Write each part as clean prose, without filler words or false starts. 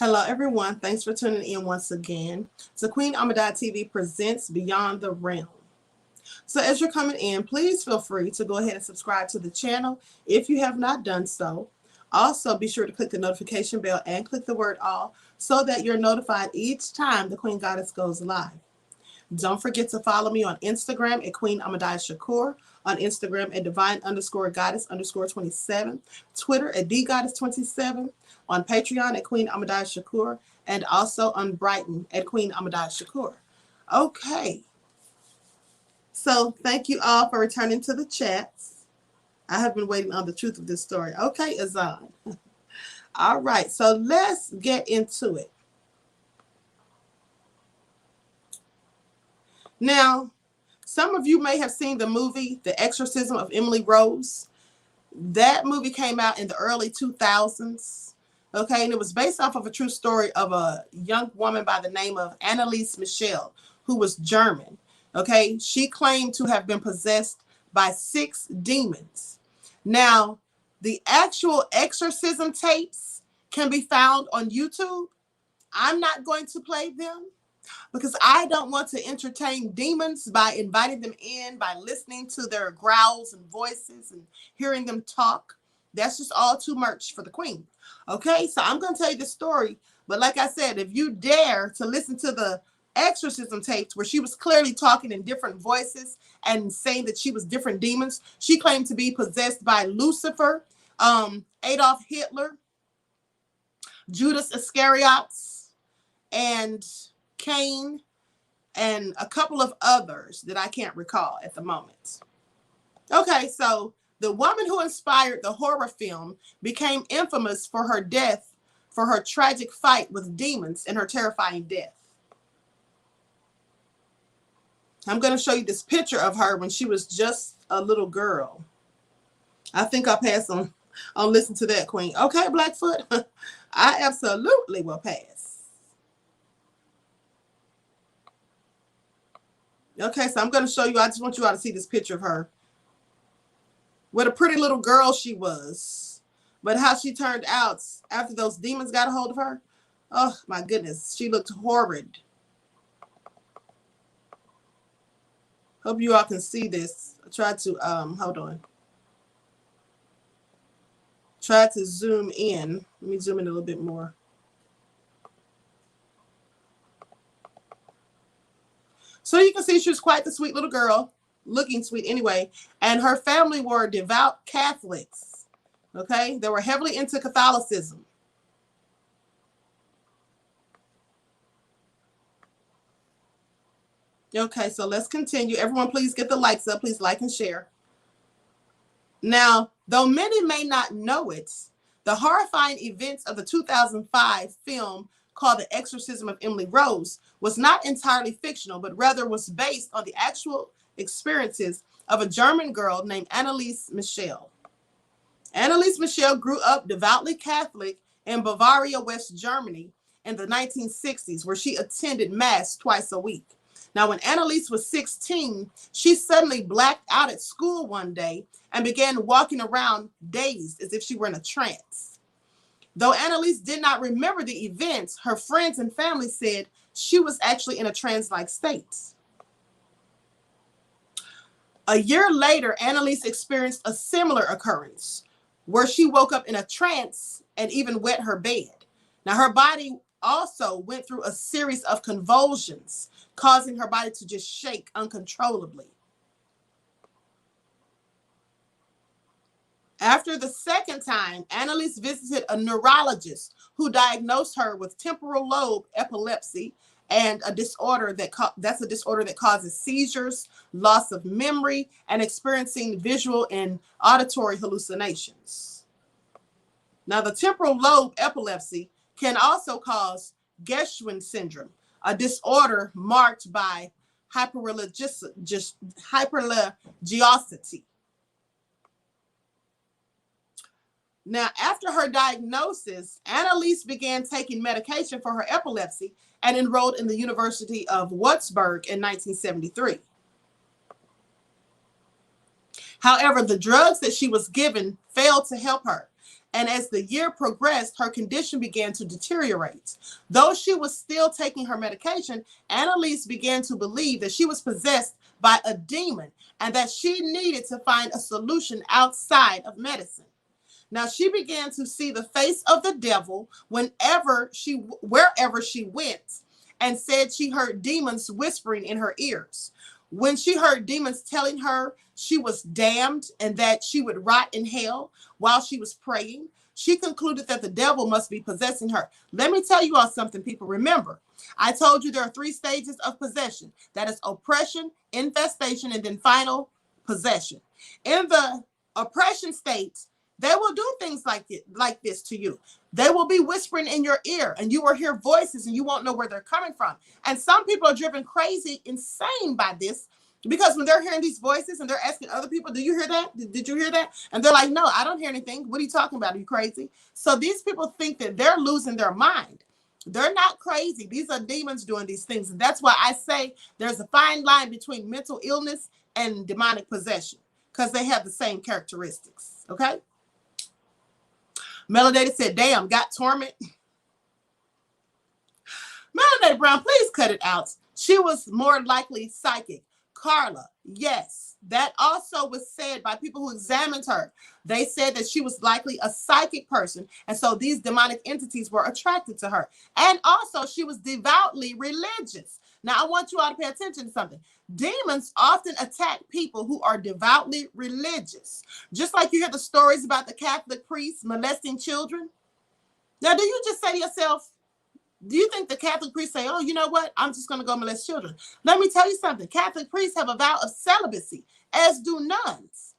Hello, everyone. Thanks for tuning in once again. So Queen Ahmadiyyah TV presents Beyond the Realm. So as you're coming in, please feel free to go ahead and subscribe to the channel if you have not done so. Also, be sure to click the notification bell and click the word all so that you're notified each time the Queen Goddess goes live. Don't forget to follow me on Instagram at Queen Ahmadiyyah, on Instagram at divine_goddess_27, Twitter at dgoddess27, on Patreon at Queen Ahmadiyyah, and also on Brighton at Queen Ahmadiyyah. Okay. So thank you all for returning to the chats. I have been waiting on the truth of this story. Okay, Azan. All right, so let's get into it. Now, some of you may have seen the movie, The Exorcism of Emily Rose. That movie came out in the early 2000s. Okay, and it was based off of a true story of a young woman by the name of Michel, who was German. Okay, she claimed to have been possessed by 6 demons. Now, the actual exorcism tapes can be found on YouTube. I'm not going to play them because I don't want to entertain demons by inviting them in, by listening to their growls and voices and hearing them talk. That's just all too much for the Queen. Okay, so I'm going to tell you the story. But like I said, if you dare to listen to the exorcism tapes where she was clearly talking in different voices and saying that she was different demons, she claimed to be possessed by Lucifer, Adolf Hitler, Judas Iscariot, and Cain, and a couple of others that I can't recall at the moment. Okay, so the woman who inspired the horror film became infamous for her death, for her tragic fight with demons and her terrifying death. I'm going to show you this picture of her when she was just a little girl. I think I'll pass on listen to that, Queen. Okay, Blackfoot, I absolutely will pass. Okay, so I'm going to show you. I just want you all to see this picture of her. What a pretty little girl she was. But how she turned out after those demons got a hold of her. Oh, my goodness. She looked horrid. Hope you all can see this. I tried to, hold on. Try to zoom in. Let me zoom in a little bit more. So you can see she was quite the sweet little girl, looking sweet anyway. And her family were devout Catholics. Okay, they were heavily into Catholicism. Okay, so let's continue. Everyone, please get the likes up. Please like and share. Now, though many may not know it, the horrifying events of the 2005 film called The Exorcism of Emily Rose was not entirely fictional, but rather was based on the actual experiences of a German girl named Anneliese. Anneliese Michel grew up devoutly Catholic in Bavaria, West Germany in the 1960s, where she attended Mass twice a week. Now, when Anneliese was 16, she suddenly blacked out at school one day and began walking around dazed as if she were in a trance. Though Anneliese did not remember the events, her friends and family said she was actually in a trance-like state. A year later, Anneliese experienced a similar occurrence where she woke up in a trance and even wet her bed. Now, her body also went through a series of convulsions, causing her body to just shake uncontrollably. After the second time, Anneliese visited a neurologist who diagnosed her with temporal lobe epilepsy and a disorder that's a disorder that causes seizures, loss of memory, and experiencing visual and auditory hallucinations. Now, the temporal lobe epilepsy can also cause Geschwin syndrome, a disorder marked by hyperreligiosity. Now, after her diagnosis, Anneliese began taking medication for her epilepsy and enrolled in the University of Würzburg in 1973. However, the drugs that she was given failed to help her, And as the year progressed, her condition began to deteriorate. Though she was still taking her medication, Anneliese began to believe that she was possessed by a demon and that she needed to find a solution outside of medicine. Now she began to see the face of the devil wherever she went, and said she heard demons whispering in her ears. When she heard demons telling her she was damned and that she would rot in hell while she was praying, she concluded that the devil must be possessing her. Let me tell you all something, people. Remember, I told you there are 3 stages of possession. That is oppression, infestation, and then final possession. In the oppression state, they will do things like this to you. They will be whispering in your ear, and you will hear voices, and you won't know where they're coming from. And some people are driven crazy, insane by this, because when they're hearing these voices and they're asking other people, do you hear that? Did you hear that? And they're like, no, I don't hear anything. What are you talking about? Are you crazy? So these people think that they're losing their mind. They're not crazy. These are demons doing these things. And that's why I say there's a fine line between mental illness and demonic possession, because they have the same characteristics. Okay? Melody said, damn, got torment. Melody Brown, please cut it out. She was more likely psychic. Carla, yes. That also was said by people who examined her. They said that she was likely a psychic person. And so these demonic entities were attracted to her. And also she was devoutly religious. Now I want you all to pay attention to something. Demons often attack people who are devoutly religious. Just like you hear the stories about the Catholic priests molesting children. Now, do you just say to yourself, do you think the Catholic priests say, oh, you know what? I'm just going to go molest children. Let me tell you something. Catholic priests have a vow of celibacy, as do nuns.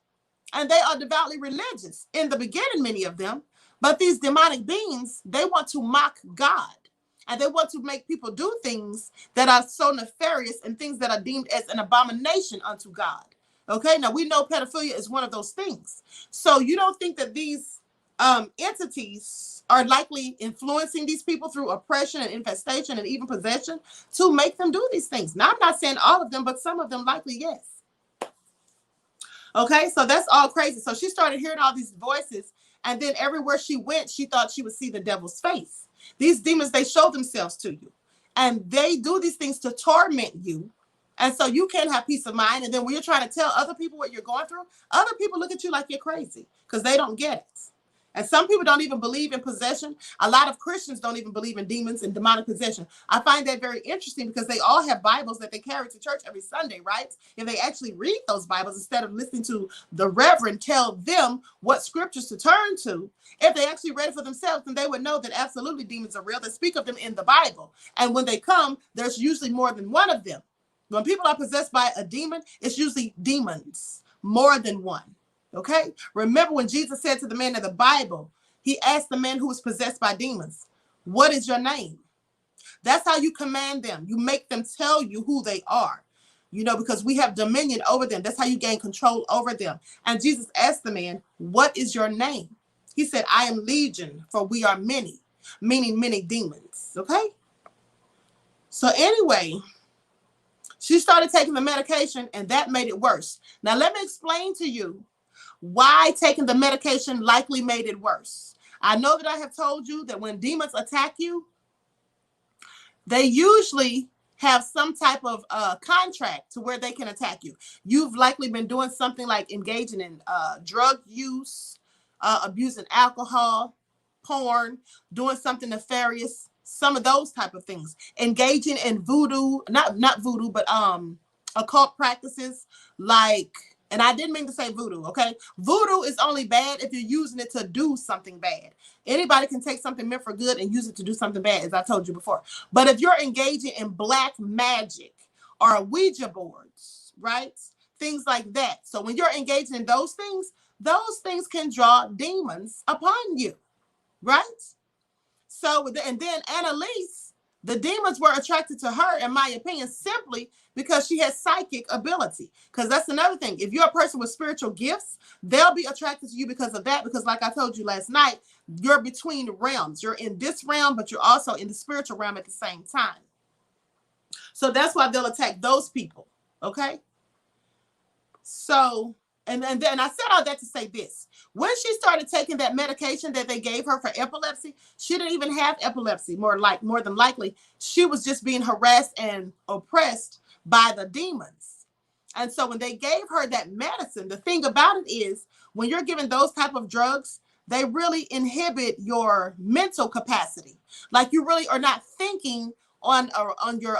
And they are devoutly religious in the beginning, many of them. But these demonic beings, they want to mock God. And they want to make people do things that are so nefarious and things that are deemed as an abomination unto God. Okay, now we know pedophilia is one of those things. So you don't think that these entities are likely influencing these people through oppression and infestation and even possession to make them do these things? Now, I'm not saying all of them, but some of them likely, yes. Okay, so that's all crazy. So she started hearing all these voices, and then everywhere she went, she thought she would see the devil's face. These demons, they show themselves to you, and they do these things to torment you. And so you can't have peace of mind. And then when you're trying to tell other people what you're going through, other people look at you like you're crazy because they don't get it. And some people don't even believe in possession. A lot of Christians don't even believe in demons and demonic possession. I find that very interesting because they all have Bibles that they carry to church every Sunday, right? If they actually read those Bibles instead of listening to the reverend tell them what scriptures to turn to, if they actually read it for themselves, then they would know that absolutely demons are real. They speak of them in the Bible. And when they come, there's usually more than one of them. When people are possessed by a demon, it's usually demons, more than one. Okay? Remember when Jesus said to the man in the Bible, he asked the man who was possessed by demons, what is your name? That's how you command them. You make them tell you who they are, you know, because we have dominion over them. That's how you gain control over them. And Jesus asked the man, what is your name? He said, I am Legion, for we are many, meaning many demons. Okay? So anyway, she started taking the medication and that made it worse. Now, let me explain to you why taking the medication likely made it worse. I know that I have told you that when demons attack you, they usually have some type of contract to where they can attack you. You've likely been doing something like engaging in drug use, abusing alcohol, porn, doing something nefarious, some of those type of things. Engaging in voodoo, not voodoo, but occult practices like, and I didn't mean to say voodoo, okay? Voodoo is only bad if you're using it to do something bad. Anybody can take something meant for good and use it to do something bad, as I told you before. But if you're engaging in black magic or Ouija boards, right? Things like that. So when you're engaging in those things can draw demons upon you, right? So, and then Anneliese, the demons were attracted to her, in my opinion, simply because she has psychic ability. Because that's another thing. If you're a person with spiritual gifts, they'll be attracted to you because of that. Because like I told you last night, you're between realms. You're in this realm, but you're also in the spiritual realm at the same time. So that's why they'll attack those people. Okay? So And then I said all that to say this. When she started taking that medication that they gave her for epilepsy, she didn't even have epilepsy. More than likely, she was just being harassed and oppressed by the demons. And so when they gave her that medicine, the thing about it is when you're given those type of drugs, they really inhibit your mental capacity. Like you really are not thinking on your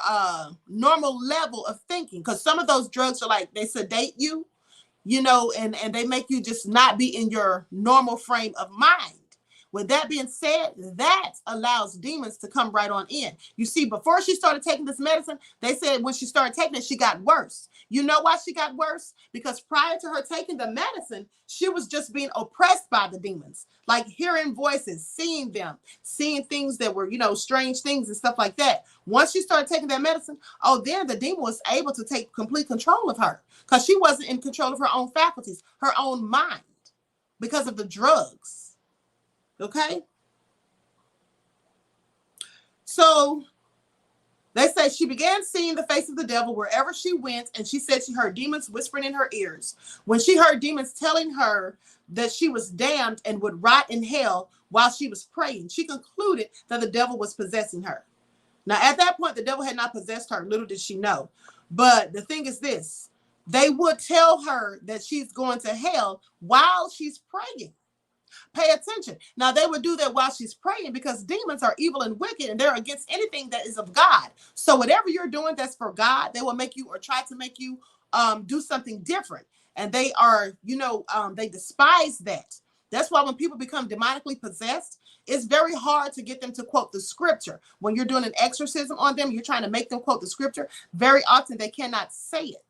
normal level of thinking, because some of those drugs are like they sedate you, you know, and they make you just not be in your normal frame of mind. With that being said, that allows demons to come right on in. You see, before she started taking this medicine, they said when she started taking it, she got worse. You know why she got worse? Because prior to her taking the medicine, she was just being oppressed by the demons, like hearing voices, seeing them, seeing things that were, you know, strange things and stuff like that. Once she started taking that medicine, oh, then the demon was able to take complete control of her because she wasn't in control of her own faculties, her own mind, because of the drugs. Okay. So they say she began seeing the face of the devil wherever she went, and she said she heard demons whispering in her ears. When she heard demons telling her that she was damned and would rot in hell while she was praying, she concluded that the devil was possessing her. Now, at that point, the devil had not possessed her. Little did she know. But the thing is this, they would tell her that she's going to hell while she's praying. Pay attention. Now, they would do that while she's praying because demons are evil and wicked and they're against anything that is of God. So whatever you're doing that's for God, they will make you or try to make you do something different. And they are, you know, they despise that. That's why when people become demonically possessed, it's very hard to get them to quote the scripture. When you're doing an exorcism on them, you're trying to make them quote the scripture. Very often they cannot say it.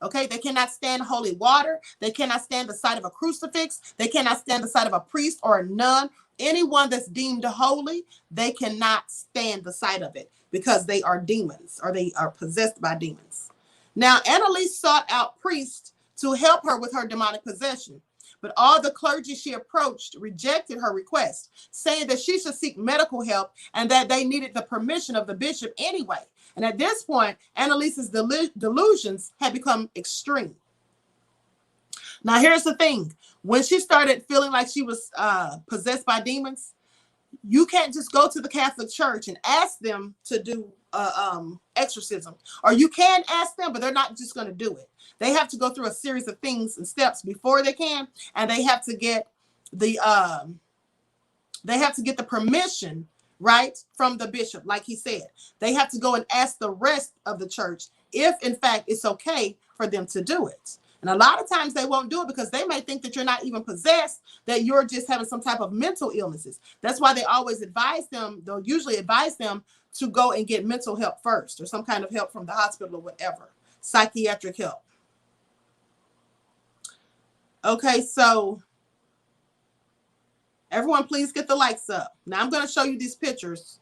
Okay, they cannot stand holy water. They cannot stand the sight of a crucifix. They cannot stand the sight of a priest or a nun. Anyone that's deemed holy, they cannot stand the sight of it because they are demons or they are possessed by demons. Now, Anneliese sought out priests to help her with her demonic possession, but all the clergy she approached rejected her request, saying that she should seek medical help and that they needed the permission of the bishop anyway. And at this point, Anneliese's delusions had become extreme. Now, here's the thing. When she started feeling like she was possessed by demons, you can't just go to the Catholic Church and ask them to do exorcism. Or you can ask them, but they're not just going to do it. They have to go through a series of things and steps before they can, and they have to get the permission, right, from the bishop. Like he said, they have to go and ask the rest of the church if in fact it's okay for them to do it. And a lot of times they won't do it because they may think that you're not even possessed, that you're just having some type of mental illnesses. That's why they always advise them, they'll usually advise them to go and get mental help first or some kind of help from the hospital or whatever, psychiatric help. Okay, so everyone, please get the likes up. Now, I'm going to show you these pictures.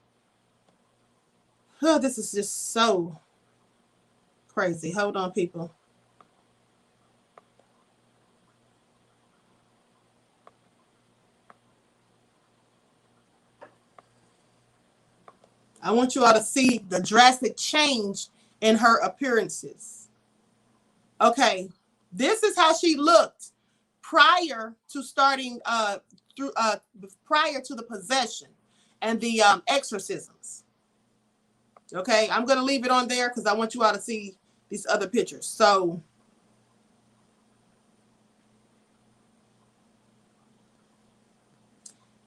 Oh, this is just so crazy. Hold on, people. I want you all to see the drastic change in her appearances. Okay, this is how she looked prior to starting prior to the possession and the exorcisms. Okay, I'm going to leave it on there because I want you all to see these other pictures. So,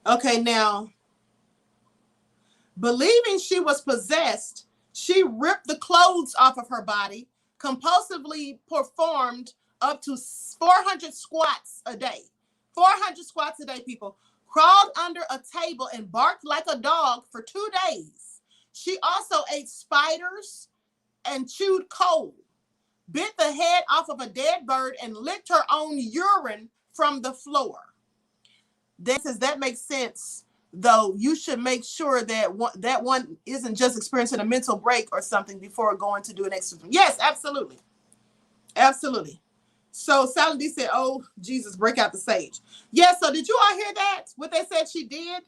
okay, now, believing she was possessed, she ripped the clothes off of her body, compulsively performed up to 400 squats a day. 400 squats a day, people. Crawled under a table and barked like a dog for 2 days. She also ate spiders and chewed coal, bit the head off of a dead bird, and licked her own urine from the floor. That says that makes sense, though. You should make sure that one isn't just experiencing a mental break or something before going to do an exorcism. Yes, absolutely. Absolutely. So Sally D said, oh, Jesus, break out the sage. Yeah, so did you all hear that? What they said she did?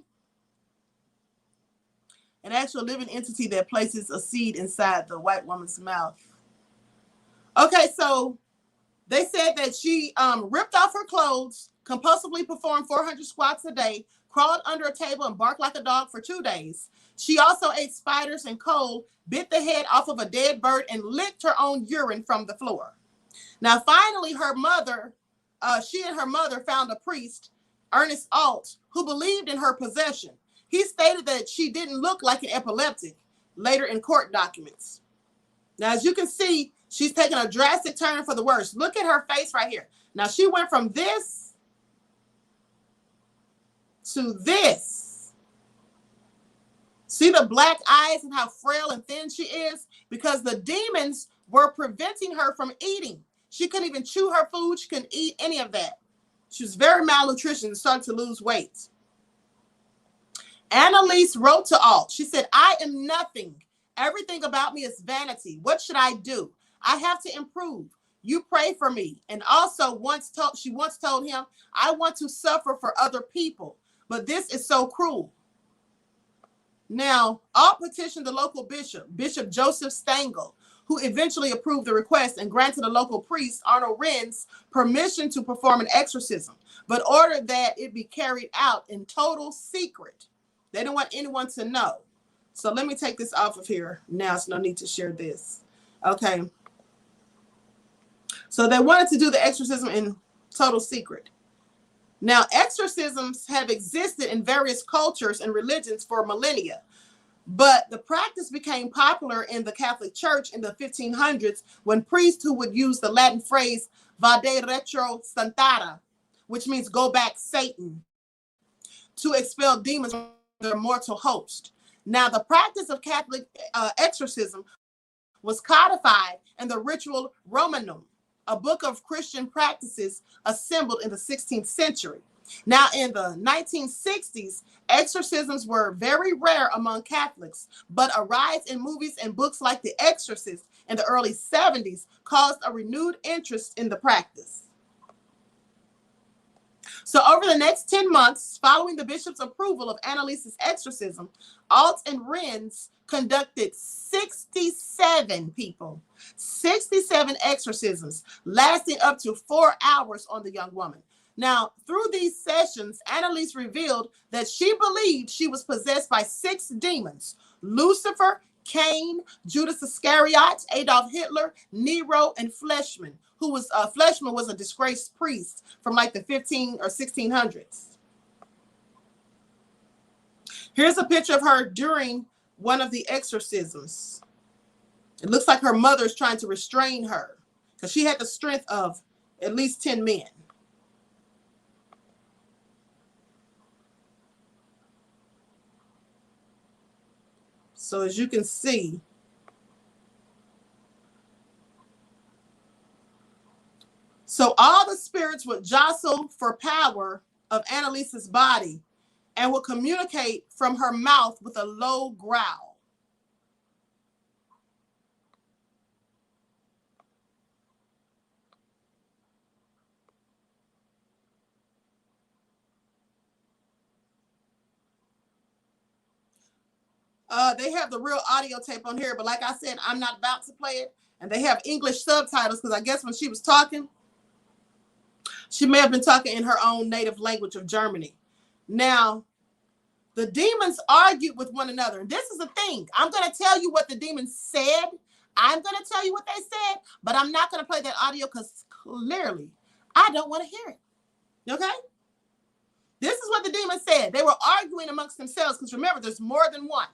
An actual living entity that places a seed inside the white woman's mouth. Okay, so They said that she ripped off her clothes, compulsively performed 400 squats a day, crawled under a table, and barked like a dog for 2 days. She also ate spiders and coal, bit the head off of a dead bird, and licked her own urine from the floor. Now, finally, she and her mother found a priest, Ernest Alt, who believed in her possession. He stated that she didn't look like an epileptic, later in court documents. Now, as you can see, she's taken a drastic turn for the worse. Look at her face right here. Now, she went from this to this. See the black eyes and how frail and thin she is? Because the demons were preventing her from eating. She couldn't even chew her food. She couldn't eat any of that. She was very malnutrition and started to lose weight. Anneliese wrote to Alt. She said, I am nothing. Everything about me is vanity. What should I do? I have to improve. You pray for me. And also she once told him, I want to suffer for other people, but this is so cruel. Now, Alt petitioned the local bishop, Bishop Joseph Stengel, who eventually approved the request and granted the local priest, Arnold Renz, permission to perform an exorcism, but ordered that it be carried out in total secret. They didn't want anyone to know. So let me take this off of here now. It's no need to share this. Okay. So they wanted to do the exorcism in total secret. Now, exorcisms have existed in various cultures and religions for millennia, but the practice became popular in the Catholic Church in the 1500s when priests who would use the Latin phrase vade retro Santana, which means go back Satan, to expel demons from their mortal host. Now, the practice of Catholic exorcism was codified in the Ritual Romanum, a book of Christian practices assembled in the 16th century. Now, in the 1960s, exorcisms were very rare among Catholics, but a rise in movies and books like The Exorcist in the early 70s caused a renewed interest in the practice. So over the next 10 months, following the bishop's approval of Anneliese's exorcism, Alt and Renz conducted 67 exorcisms, lasting up to 4 hours on the young woman. Now, through these sessions, Anneliese revealed that she believed she was possessed by 6 demons: Lucifer, Cain, Judas Iscariot, Adolf Hitler, Nero, and Fleischmann, who was Fleischmann was a disgraced priest from like the 15 or 1600s. Here's a picture of her during one of the exorcisms. It looks like her mother is trying to restrain her because she had the strength of at least 10 men. So as you can see, so all the spirits would jostle for power of Anneliese's body and would communicate from her mouth with a low growl. They have the real audio tape on here, but like I said, I'm not about to play it. And they have English subtitles because I guess when she was talking, she may have been talking in her own native language of Germany. Now, the demons argued with one another. And this is the thing. I'm going to tell you what the demons said. I'm going to tell you what they said, but I'm not going to play that audio because clearly I don't want to hear it. Okay? This is what the demons said. They were arguing amongst themselves because remember, there's more than one.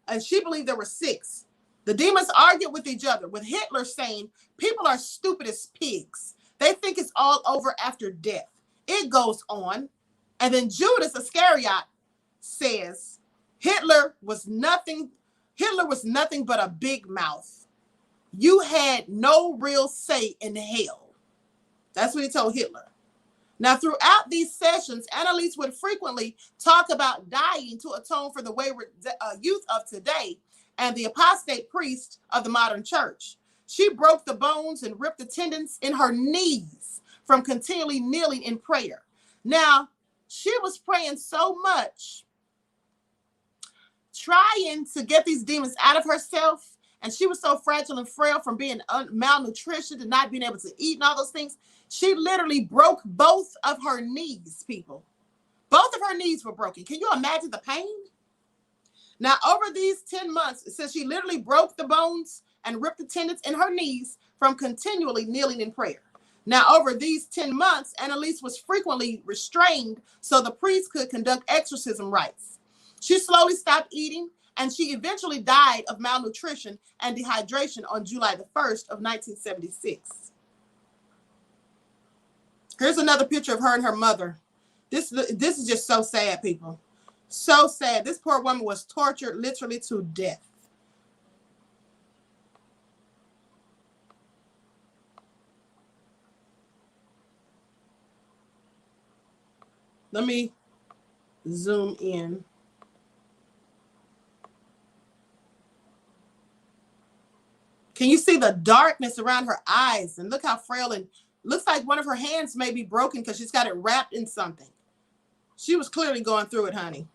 And she believed there were 6. The demons argued with each other, with Hitler saying, people are stupid as pigs. They think it's all over after death. It goes on. And then Judas Iscariot says, Hitler was nothing but a big mouth. You had no real say in hell. That's what he told Hitler. Now, throughout these sessions, Anneliese would frequently talk about dying to atone for the wayward youth of today and the apostate priest of the modern church. She broke the bones and ripped the tendons in her knees from continually kneeling in prayer. Now, she was praying so much, trying to get these demons out of herself and she was so fragile and frail from being malnutrition and not being able to eat and all those things, she literally broke both of her knees, people. Both of her knees were broken. Can you imagine the pain? Now, over these 10 months, it says she literally broke the bones and ripped the tendons in her knees from continually kneeling in prayer. Now, over these 10 months, Anneliese was frequently restrained so the priest could conduct exorcism rites. She slowly stopped eating, and she eventually died of malnutrition and dehydration on July the 1st of 1976. Here's another picture of her and her mother. This is just so sad, people. So sad. This poor woman was tortured literally to death. Let me zoom in. Can you see the darkness around her eyes? And look how frail, and looks like one of her hands may be broken because she's got it wrapped in something. She was clearly going through it, honey.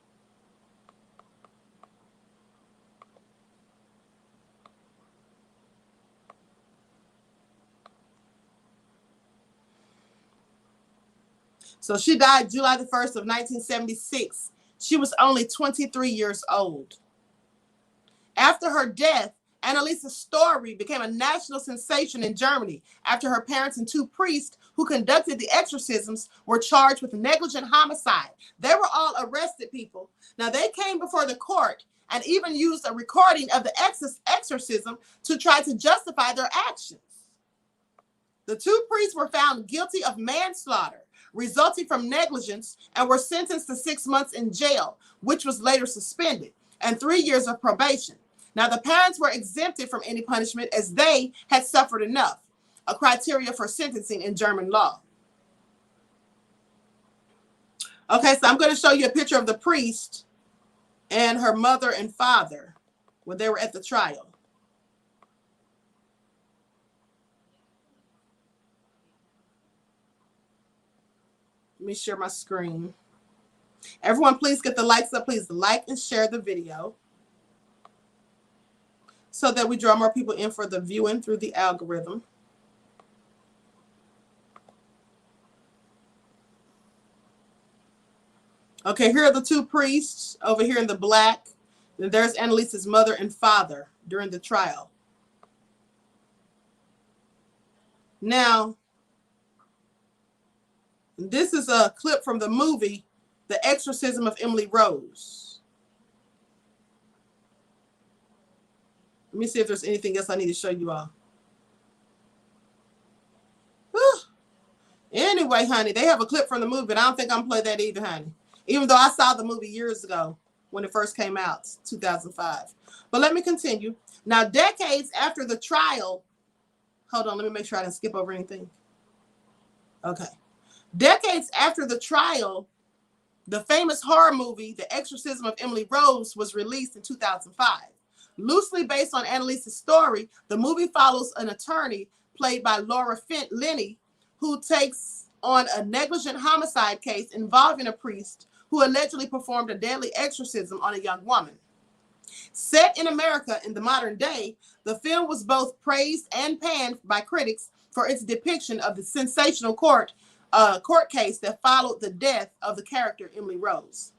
So she died July the 1st of 1976. She was only 23 years old. After her death, Anneliese's story became a national sensation in Germany after her parents and two priests who conducted the exorcisms were charged with negligent homicide. They were all arrested, people. Now, they came before the court and even used a recording of the exorcism to try to justify their actions. The two priests were found guilty of manslaughter resulting from negligence and were sentenced to 6 months in jail, which was later suspended, and 3 years of probation. Now, the parents were exempted from any punishment as they had suffered enough, a criteria for sentencing in German law. Okay, so I'm going to show you a picture of the priest and her mother and father when they were at the trial. Let me share my screen. Everyone, please get the likes up. Please like and share the video so that we draw more people in for the viewing through the algorithm. Okay, here are the two priests over here in the black. And there's Anneliese's mother and father during the trial. Now, this is a clip from the movie, The Exorcism of Emily Rose. Let me see if there's anything else I need to show you all. Whew. Anyway, honey, they have a clip from the movie, but I don't think I'm going to play that either, honey. Even though I saw the movie years ago when it first came out, 2005. But let me continue. Now, decades after the trial, hold on, let me make sure I didn't skip over anything. Okay. Decades after the trial, the famous horror movie, The Exorcism of Emily Rose, was released in 2005. Loosely based on Anneliese's story, the movie follows an attorney played by Laura Linney who takes on a negligent homicide case involving a priest who allegedly performed a deadly exorcism on a young woman. Set in America in the modern day, the film was both praised and panned by critics for its depiction of the sensational court case that followed the death of the character Emily Rose.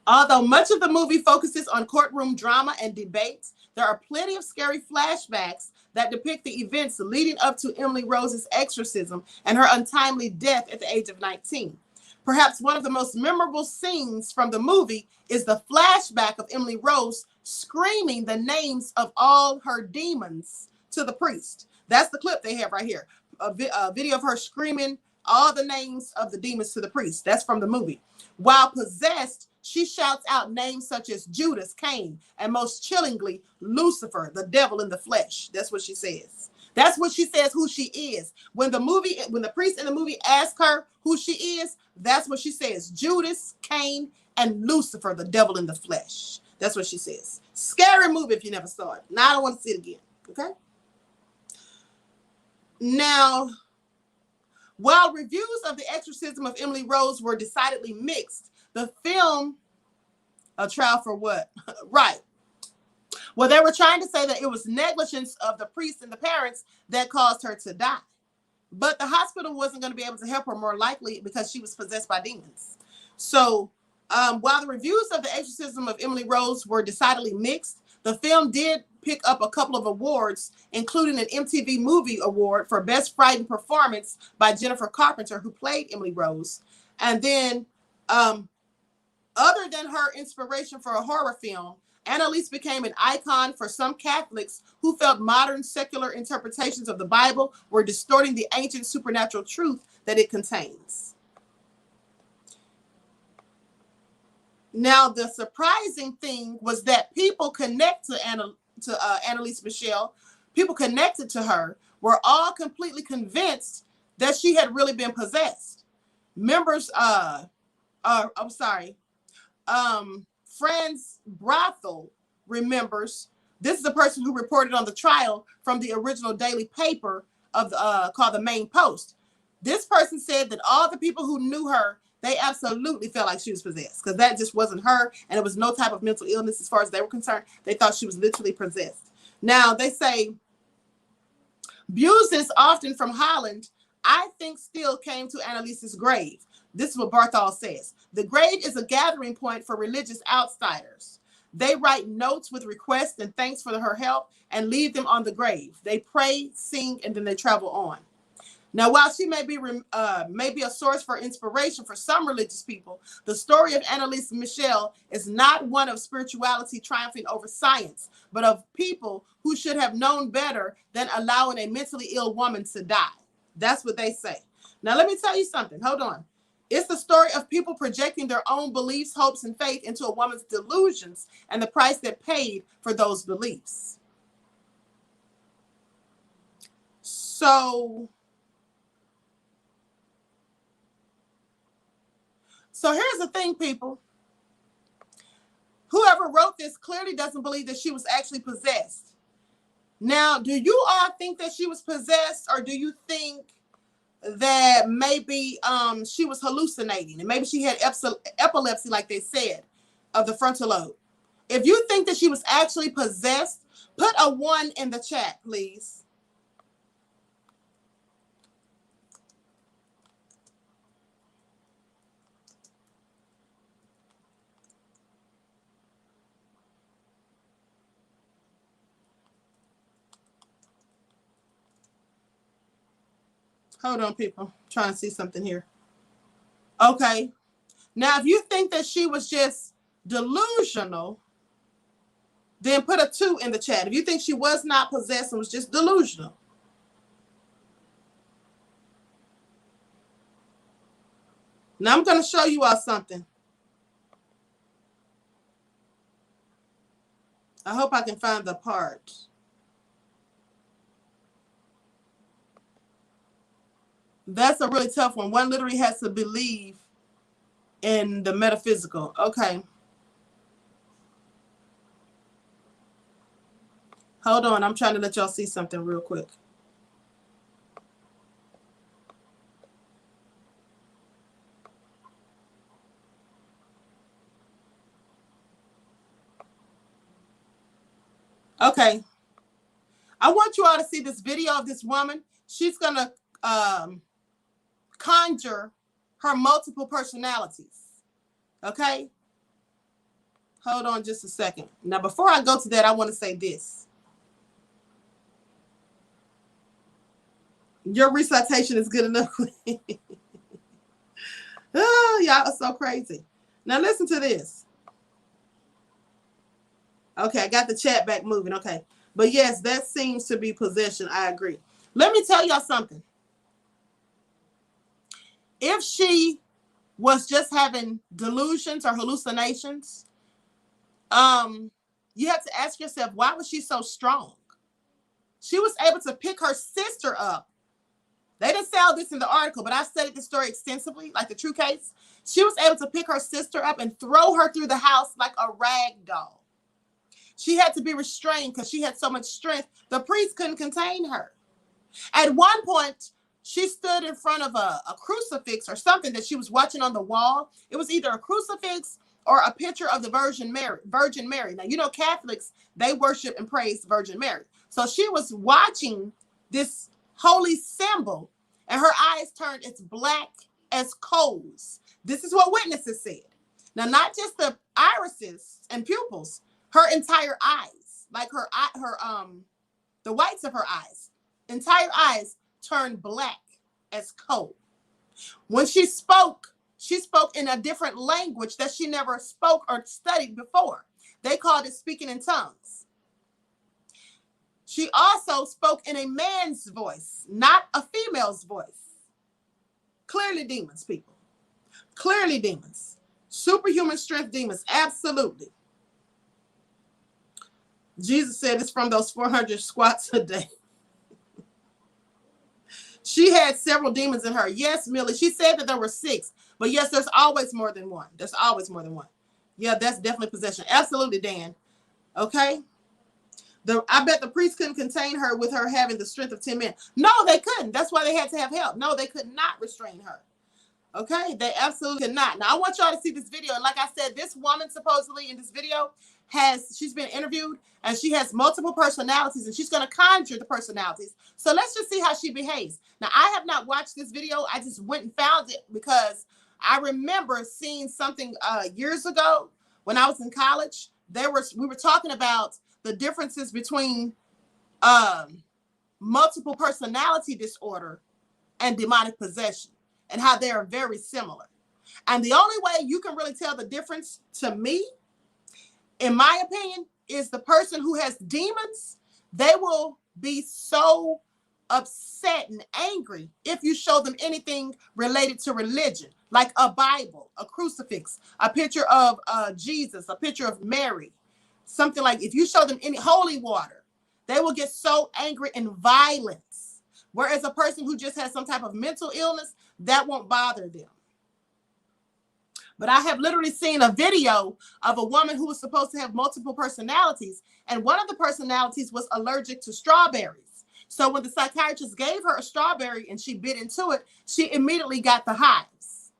Although much of the movie focuses on courtroom drama and debates, there are plenty of scary flashbacks that depict the events leading up to Emily Rose's exorcism and her untimely death at the age of 19. Perhaps one of the most memorable scenes from the movie is the flashback of Emily Rose screaming the names of all her demons to the priest. That's the clip they have right here. A video of her screaming all the names of the demons to the priest. That's from the movie. While possessed, she shouts out names such as Judas, Cain, and most chillingly, Lucifer, the devil in the flesh. That's what she says. That's what she says who she is. When the priest in the movie asks her who she is, that's what she says. Judas, Cain, and Lucifer, the devil in the flesh. That's what she says. Scary movie if you never saw it. Now I don't want to see it again. Okay? Now, while reviews of The Exorcism of Emily Rose were decidedly mixed, the film was both praised and panned by critics for its depiction of the sensational court case that followed the death of the character Emily Rose. While reviews of The Exorcism of Emily Rose were decidedly mixed, the film, a trial for what? Right. Well, they were trying to say that it was negligence of the priest and the parents that caused her to die. But the hospital wasn't going to be able to help her, more likely because she was possessed by demons. So while the reviews of The Exorcism of Emily Rose were decidedly mixed, the film did pick up a couple of awards, including an MTV Movie Award for Best Frightened Performance by Jennifer Carpenter, who played Emily Rose. And then, other than her inspiration for a horror film, Anneliese became an icon for some Catholics who felt modern secular interpretations of the Bible were distorting the ancient supernatural truth that it contains. Now, the surprising thing was that people connect to Anneliese Michel, people connected to her, were all completely convinced that she had really been possessed. Members, Franz Brothel remembers, this is the person who reported on the trial from the original daily paper of called the Main Post. This person said that all the people who knew her, they absolutely felt like she was possessed, because that just wasn't her, and it was no type of mental illness as far as they were concerned. They thought she was literally possessed. Now, they say, Buses, often from Holland, I think still came to Anneliese's grave. This is what Barthol says. The grave is a gathering point for religious outsiders. They write notes with requests and thanks for her help and leave them on the grave. They pray, sing, and then they travel on. Now, while she may be a source for inspiration for some religious people, the story of Anneliese Michel is not one of spirituality triumphing over science, but of people who should have known better than allowing a mentally ill woman to die. That's what they say. Now, let me tell you something. Hold on. It's the story of people projecting their own beliefs, hopes, and faith into a woman's delusions and the price that paid for those beliefs. So here's the thing, people. Whoever wrote this clearly doesn't believe that she was actually possessed. Now, do you all think that she was possessed, or do you think that maybe she was hallucinating and maybe she had epilepsy, like they said, of the frontal lobe? If you think that she was actually possessed, put a 1 in the chat, please. Hold on, people. I'm trying to see something here. Okay. Now, if you think that she was just delusional, then put a 2 in the chat. If you think she was not possessed and was just delusional. Now, I'm going to show you all something. I hope I can find the part. That's a really tough one. One literally has to believe in the metaphysical. Okay. Hold on. I'm trying to let y'all see something real quick. Okay. I want you all to see this video of this woman. She's going to conjure her multiple personalities. Okay? Hold on just a second. Now, before I go to that, I want to say this. Your recitation is good enough. Oh, y'all are so crazy. Now, listen to this. Okay, I got the chat back moving. Okay. But yes, that seems to be possession. I agree. Let me tell y'all something. If she was just having delusions or hallucinations, you have to ask yourself, why was she so strong? She was able to pick her sister up. They didn't say all this in the article, but I studied the story extensively, like the true case. She was able to pick her sister up and throw her through the house like a rag doll. She had to be restrained because she had so much strength. The priest couldn't contain her. At one point, she stood in front of a crucifix or something that she was watching on the wall. It was either a crucifix or a picture of the Virgin Mary. Now, you know, Catholics, they worship and praise Virgin Mary. So she was watching this holy symbol and her eyes turned as black as coals. This is what witnesses said. Now, not just the irises and pupils, her entire eyes, like the whites of her eyes, entire eyes turned black as coal. When she spoke in a different language that she never spoke or studied before. They called it speaking in tongues. She also spoke in a man's voice, not a female's voice. Clearly demons, people. Clearly demons. Superhuman strength demons, absolutely. Jesus said it's from those 400 squats a day. She had several demons in her. Yes, Millie. She said that there were 6. But yes, there's always more than one. There's always more than one. Yeah, that's definitely possession. Absolutely, Dan. Okay? I bet the priest couldn't contain her with her having the strength of 10 men. No, they couldn't. That's why they had to have help. No, they could not restrain her. Okay? They absolutely could not. Now, I want y'all to see this video. And like I said, this woman supposedly in this video she's been interviewed and she has multiple personalities and she's going to conjure the personalities. So let's just see how she behaves. Now, I have not watched this video. I just went and found it because I remember seeing something years ago when I was in college. We were talking about the differences between multiple personality disorder and demonic possession and how they are very similar. And the only way you can really tell the difference to me, in my opinion, is the person who has demons. They will be so upset and angry if you show them anything related to religion, like a Bible, a crucifix, a picture of Jesus, a picture of Mary, something like. If you show them any holy water, they will get so angry and violent. Whereas a person who just has some type of mental illness, that won't bother them. But I have literally seen a video of a woman who was supposed to have multiple personalities, and one of the personalities was allergic to strawberries. So when the psychiatrist gave her a strawberry and she bit into it, she immediately got the hives.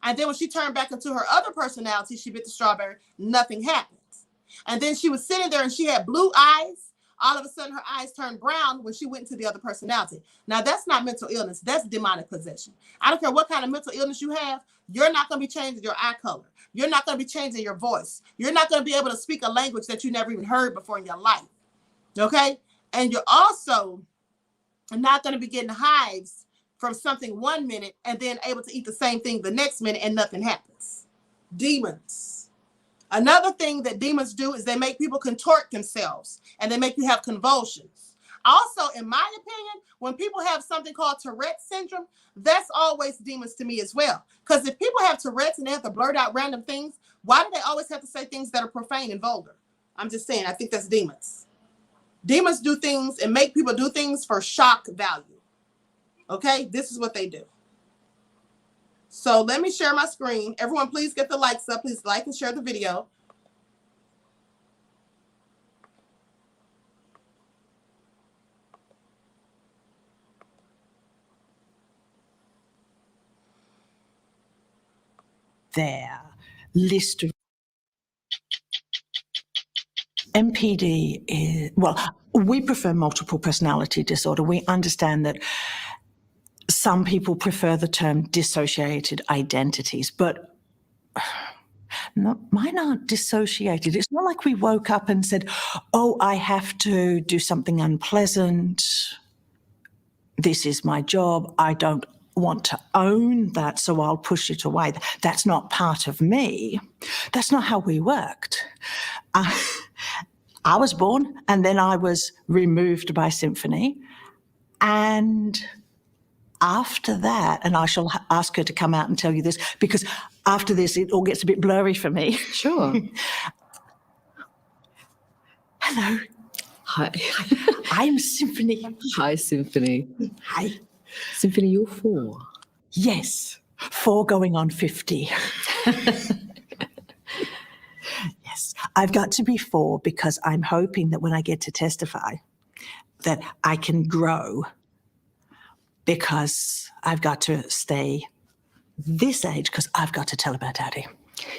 And then when she turned back into her other personality, she bit the strawberry, nothing happened. And then she was sitting there and she had blue eyes. All of a sudden, her eyes turned brown when she went into the other personality. Now, that's not mental illness. That's demonic possession. I don't care what kind of mental illness you have. You're not going to be changing your eye color. You're not going to be changing your voice. You're not going to be able to speak a language that you never even heard before in your life. Okay? And you're also not going to be getting hives from something 1 minute and then able to eat the same thing the next minute and nothing happens. Demons. Another thing that demons do is they make people contort themselves and they make you have convulsions. Also, in my opinion, when people have something called Tourette's syndrome, that's always demons to me as well. Because if people have Tourette's and they have to blurt out random things, why do they always have to say things that are profane and vulgar? I'm just saying, I think that's demons. Demons do things and make people do things for shock value. Okay, this is what they do. So let me share my screen. Everyone, please get the likes up. Please like and share the video. Their list of MPD is, well, we prefer multiple personality disorder. We understand that some people prefer the term dissociated identities, but no, mine aren't dissociated. It's not like we woke up and said, oh, I have to do something unpleasant. This is my job. I don't want to own that, so I'll push it away. That's not part of me. That's not how we worked. I was born and then I was removed by Symphony. And after that, and I shall ask her to come out and tell you this, because after this, it all gets a bit blurry for me. Sure. Hello. Hi. I'm Symphony. Hi, Symphony. Hi. Symphony, you're 4. Yes, 4 going on 50. Yes, I've got to be 4 because I'm hoping that when I get to testify that I can grow, because I've got to stay this age because I've got to tell about Daddy.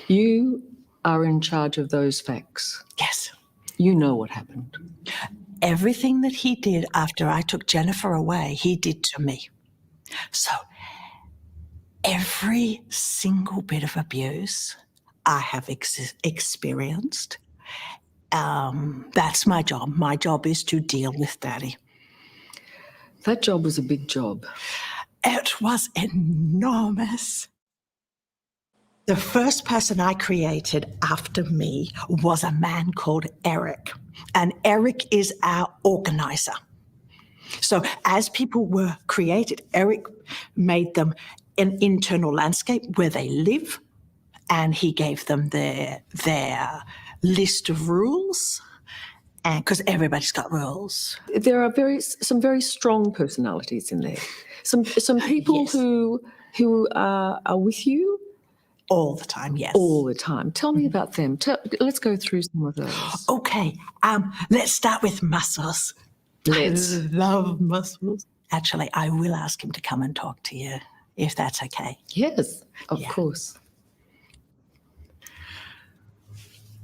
You are in charge of those facts. Yes. You know what happened. Everything that he did after I took Jennifer away, he did to me. So every single bit of abuse I have experienced, that's my job. My job is to deal with Daddy. That job was a big job. It was enormous. The first person I created after me was a man called Eric, and Eric is our organizer. So as people were created, Eric made them an internal landscape where they live, and he gave them their list of rules, and because everybody's got rules. There are some very strong personalities in there. Some people Yes. who are with you All the time, yes. all the time. Tell me about them. Let's go through some of those. Okay, let's start with Muscles. Let's. I love Muscles. Actually, I will ask him to come and talk to you, if that's okay. Yes, of Yeah. course.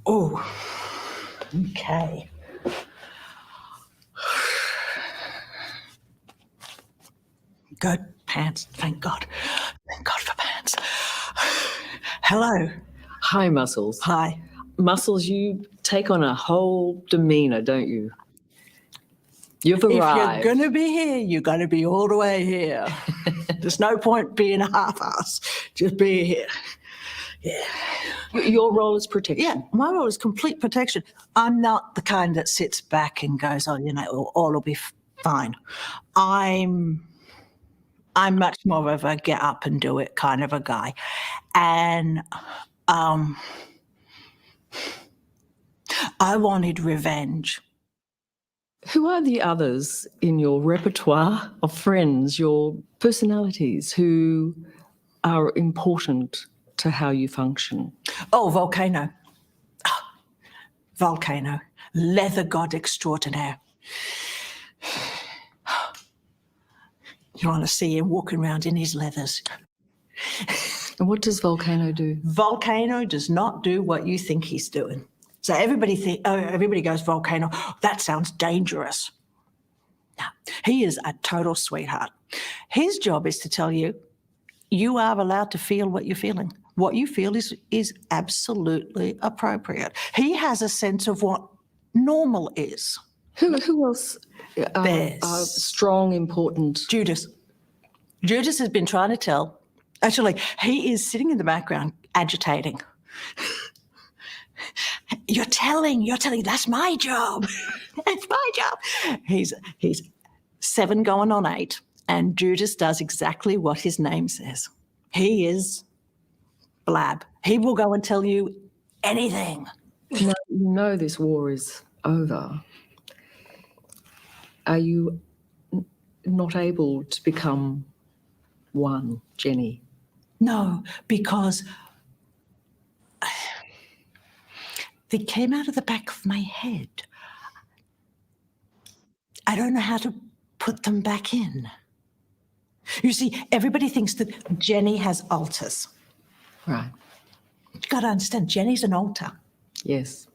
Oh, okay. Good pants, thank God. Thank God for pants. Hello. Hi, Muscles. Hi. Muscles, you take on a whole demeanour, don't you? You've If you're arrived. going to be here, you're going to be all the way here. There's no point being a half-ass. Just be here. Yeah. Your role is protection. Yeah, my role is complete protection. I'm not the kind that sits back and goes, oh, you know, all will be fine. I'm much more of a get up and do it kind of a guy. And I wanted revenge. Who are the others in your repertoire of friends, your personalities who are important to how you function? Oh, Volcano. Volcano. Leather god extraordinaire. You want to see him walking around in his leathers. And what does Volcano do? Volcano does not do what you think he's doing. So everybody goes, Volcano, that sounds dangerous. No, he is a total sweetheart. His job is to tell you, you are allowed to feel what you're feeling. What you feel is absolutely appropriate. He has a sense of what normal is. Who else are strong, important? Judas. Judas has been trying to tell. Actually, he is sitting in the background agitating. You're telling, that's my job. That's my job. He's 7 going on 8, and Judas does exactly what his name says. He is blab. He will go and tell you anything. Now, you know this war is over. Are you not able to become one, Jenny? No, because they came out of the back of my head. I don't know how to put them back in. You see, everybody thinks that Jenny has altars. Right. You've got to understand, Jenny's an altar. Yes.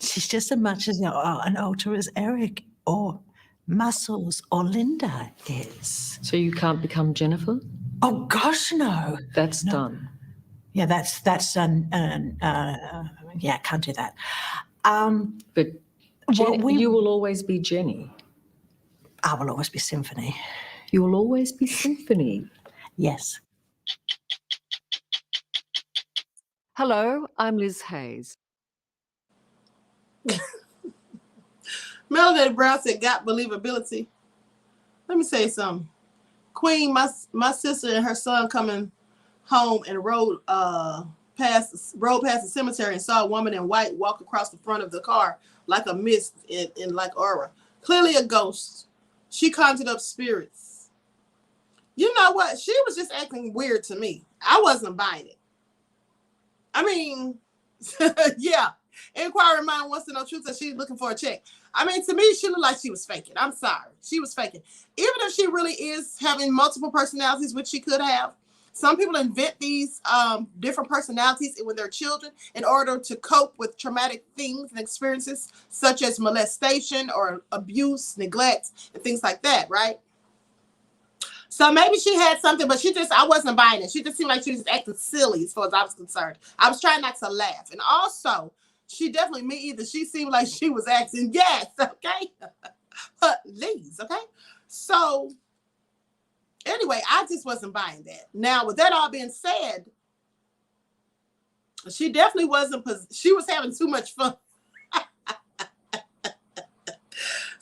She's just as much as an altar as Eric or Muscles or Linda is. So you can't become Jennifer? Oh, gosh, no. That's done. Yeah, that's done. Yeah, can't do that. But Well, you will always be Jenny. I will always be Symphony. You will always be Symphony. Yes. Hello, I'm Liz Hayes. Melody Brown said, got believability. Let me say something. Queen, my sister and her son coming home and rode past the cemetery and saw a woman in white walk across the front of the car like a mist in like aura. Clearly a ghost. She conjured up spirits. You know what? She was just acting weird to me. I wasn't buying it. I mean, yeah. Inquiring mind wants to know truth that she's looking for a check. I mean, to me, she looked like she was faking. I'm sorry. She was faking. Even if she really is having multiple personalities, which she could have, Some people invent these different personalities when they're children in order to cope with traumatic things and experiences such as molestation or abuse, neglect, and things like that, right? So maybe she had something, but I wasn't buying it. She just seemed like she was acting silly as far as I was concerned. I was trying not to laugh. And also, me either. She seemed like she was acting, yes, okay? Please, okay? So, anyway, I just wasn't buying that. Now, with that all being said, she definitely wasn't, she was having too much fun.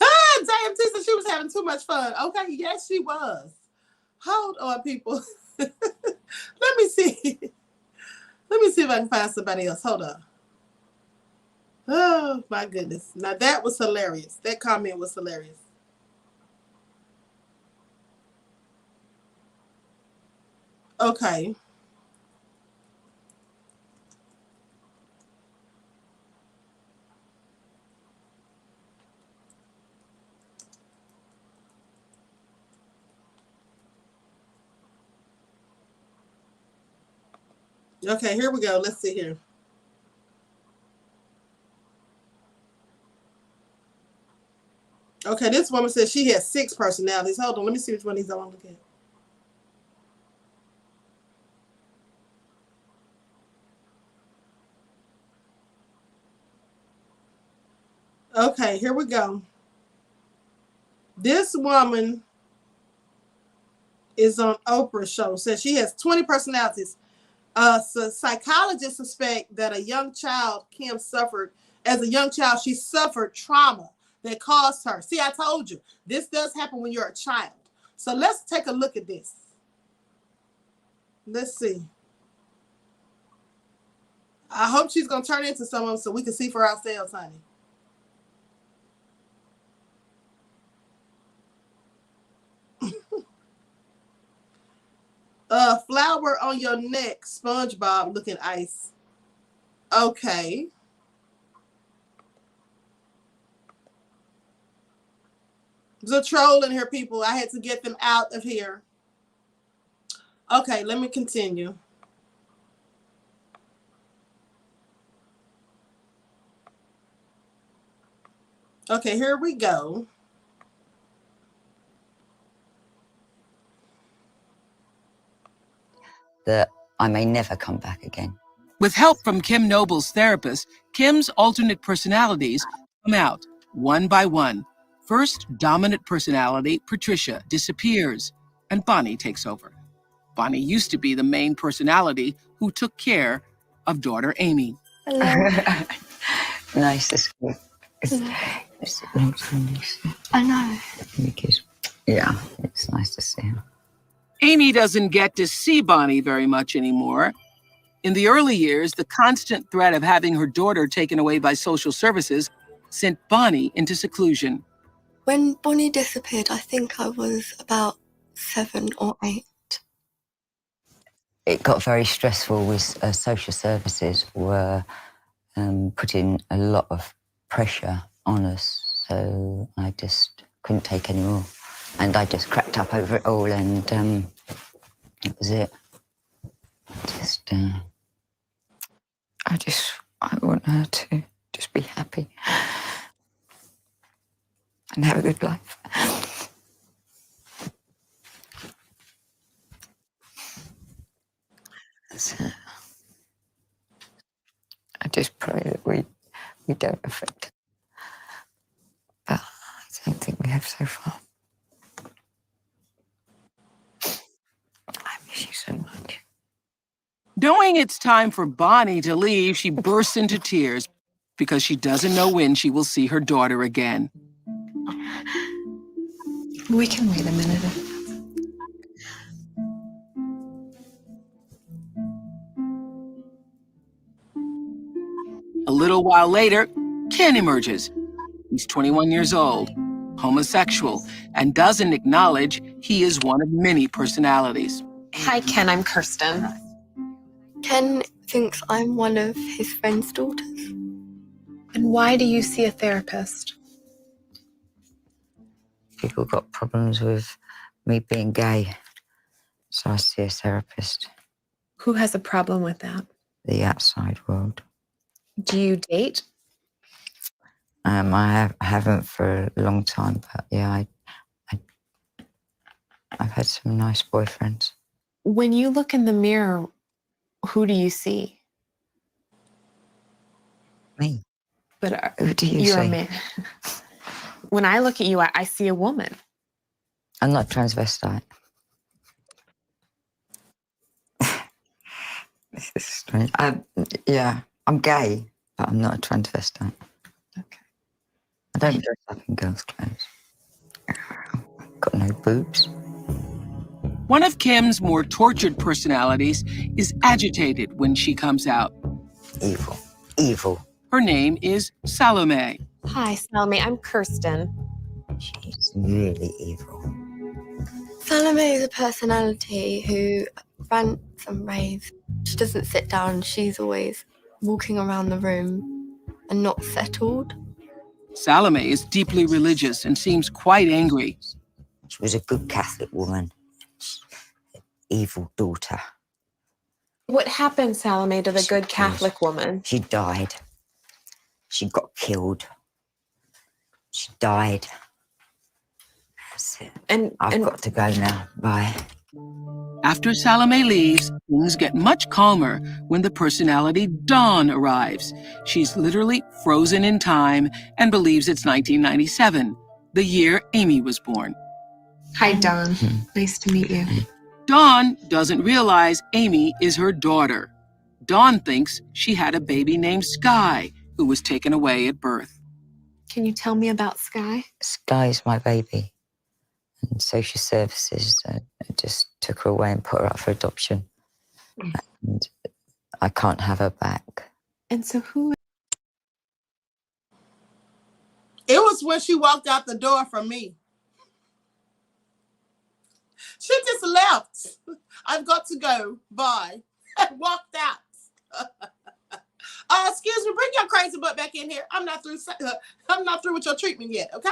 Damn, Tisa, she was having too much fun. Okay, yes, she was. Hold on, people. Let me see. Let me see if I can find somebody else. Hold on. Oh, my goodness. Now, that was hilarious. That comment was hilarious. Okay. Okay, here we go. Let's see here. Okay, this woman says she has 6 personalities. Hold on, let me see which one of these I want to look at. Okay, here we go. This woman is on Oprah's show. Says she has 20 personalities. So psychologists suspect that a young child, Kim, as a young child, she suffered trauma that caused her. See, I told you, this does happen when you're a child. So let's take a look at this. Let's see. I hope she's going to turn into someone so we can see for ourselves, honey. Flower on your neck, SpongeBob looking ice. Okay. There's a troll in here, people. I had to get them out of here. Okay, let me continue. Okay, here we go. That I may never come back again. With help from Kim Noble's therapist, Kim's alternate personalities come out one by one. First, dominant personality, Patricia, disappears, and Bonnie takes over. Bonnie used to be the main personality who took care of daughter Amy. Hello. Nice to see you. It's a long time, Lisa. I know. Because, yeah, it's nice to see her. Amy doesn't get to see Bonnie very much anymore. In the early years, the constant threat of having her daughter taken away by social services sent Bonnie into seclusion. When Bonnie disappeared, I think I was about 7 or 8. It got very stressful with social services were putting a lot of pressure on us. So I just couldn't take any more. And I just cracked up over it all, and that was it. I want her to just be happy and have a good life. So, I just pray that we don't affect her. But I don't think we have so far. I miss you so much. Knowing it's time for Bonnie to leave, she bursts into tears because she doesn't know when she will see her daughter again. We can wait a minute. A little while later, Ken emerges. He's 21 years old, homosexual, and doesn't acknowledge he is one of many personalities. Hi, Ken. I'm Kirsten. Ken thinks I'm one of his friend's daughters. And why do you see a therapist? People got problems with me being gay. So I see a therapist, Who has a problem with that? the outside world. Do you date? I haven't for a long time, but yeah, I've had some nice boyfriends. When you look in the mirror, who do you see? Me? But Who do you you're a see? man. When I look at you, I see a woman. I'm not transvestite. This is strange. I'm gay, but I'm not a transvestite. Okay. I don't dress up in girls' clothes. Got no boobs. One of Kim's more tortured personalities is agitated when she comes out. Evil. Evil. Her name is Salome. Hi, Salome. I'm Kirsten. She's really evil. Salome is a personality who rants and raves. She doesn't sit down. She's always walking around the room and not settled. Salome is deeply religious and seems quite angry. She was a good Catholic woman. Evil daughter. What happened, Salome, to the good Catholic woman? She died. She got killed. She died. That's it. And I've got to go now. Bye. After Salome leaves, things get much calmer when the personality Dawn arrives. She's literally frozen in time and believes it's 1997, the year Amy was born. Hi, Dawn. Nice to meet you. Dawn doesn't realize Amy is her daughter. Dawn thinks she had a baby named Sky, who was taken away at birth. Can you tell me about Sky? Sky's my baby. And social services just took her away and put her up for adoption. And I can't have her back. And so who? It was when she walked out the door from me. She just left. I've got to go. Bye. And walked out. Excuse me, bring your crazy butt back in here. I'm not through. I'm not through with your treatment yet. Okay.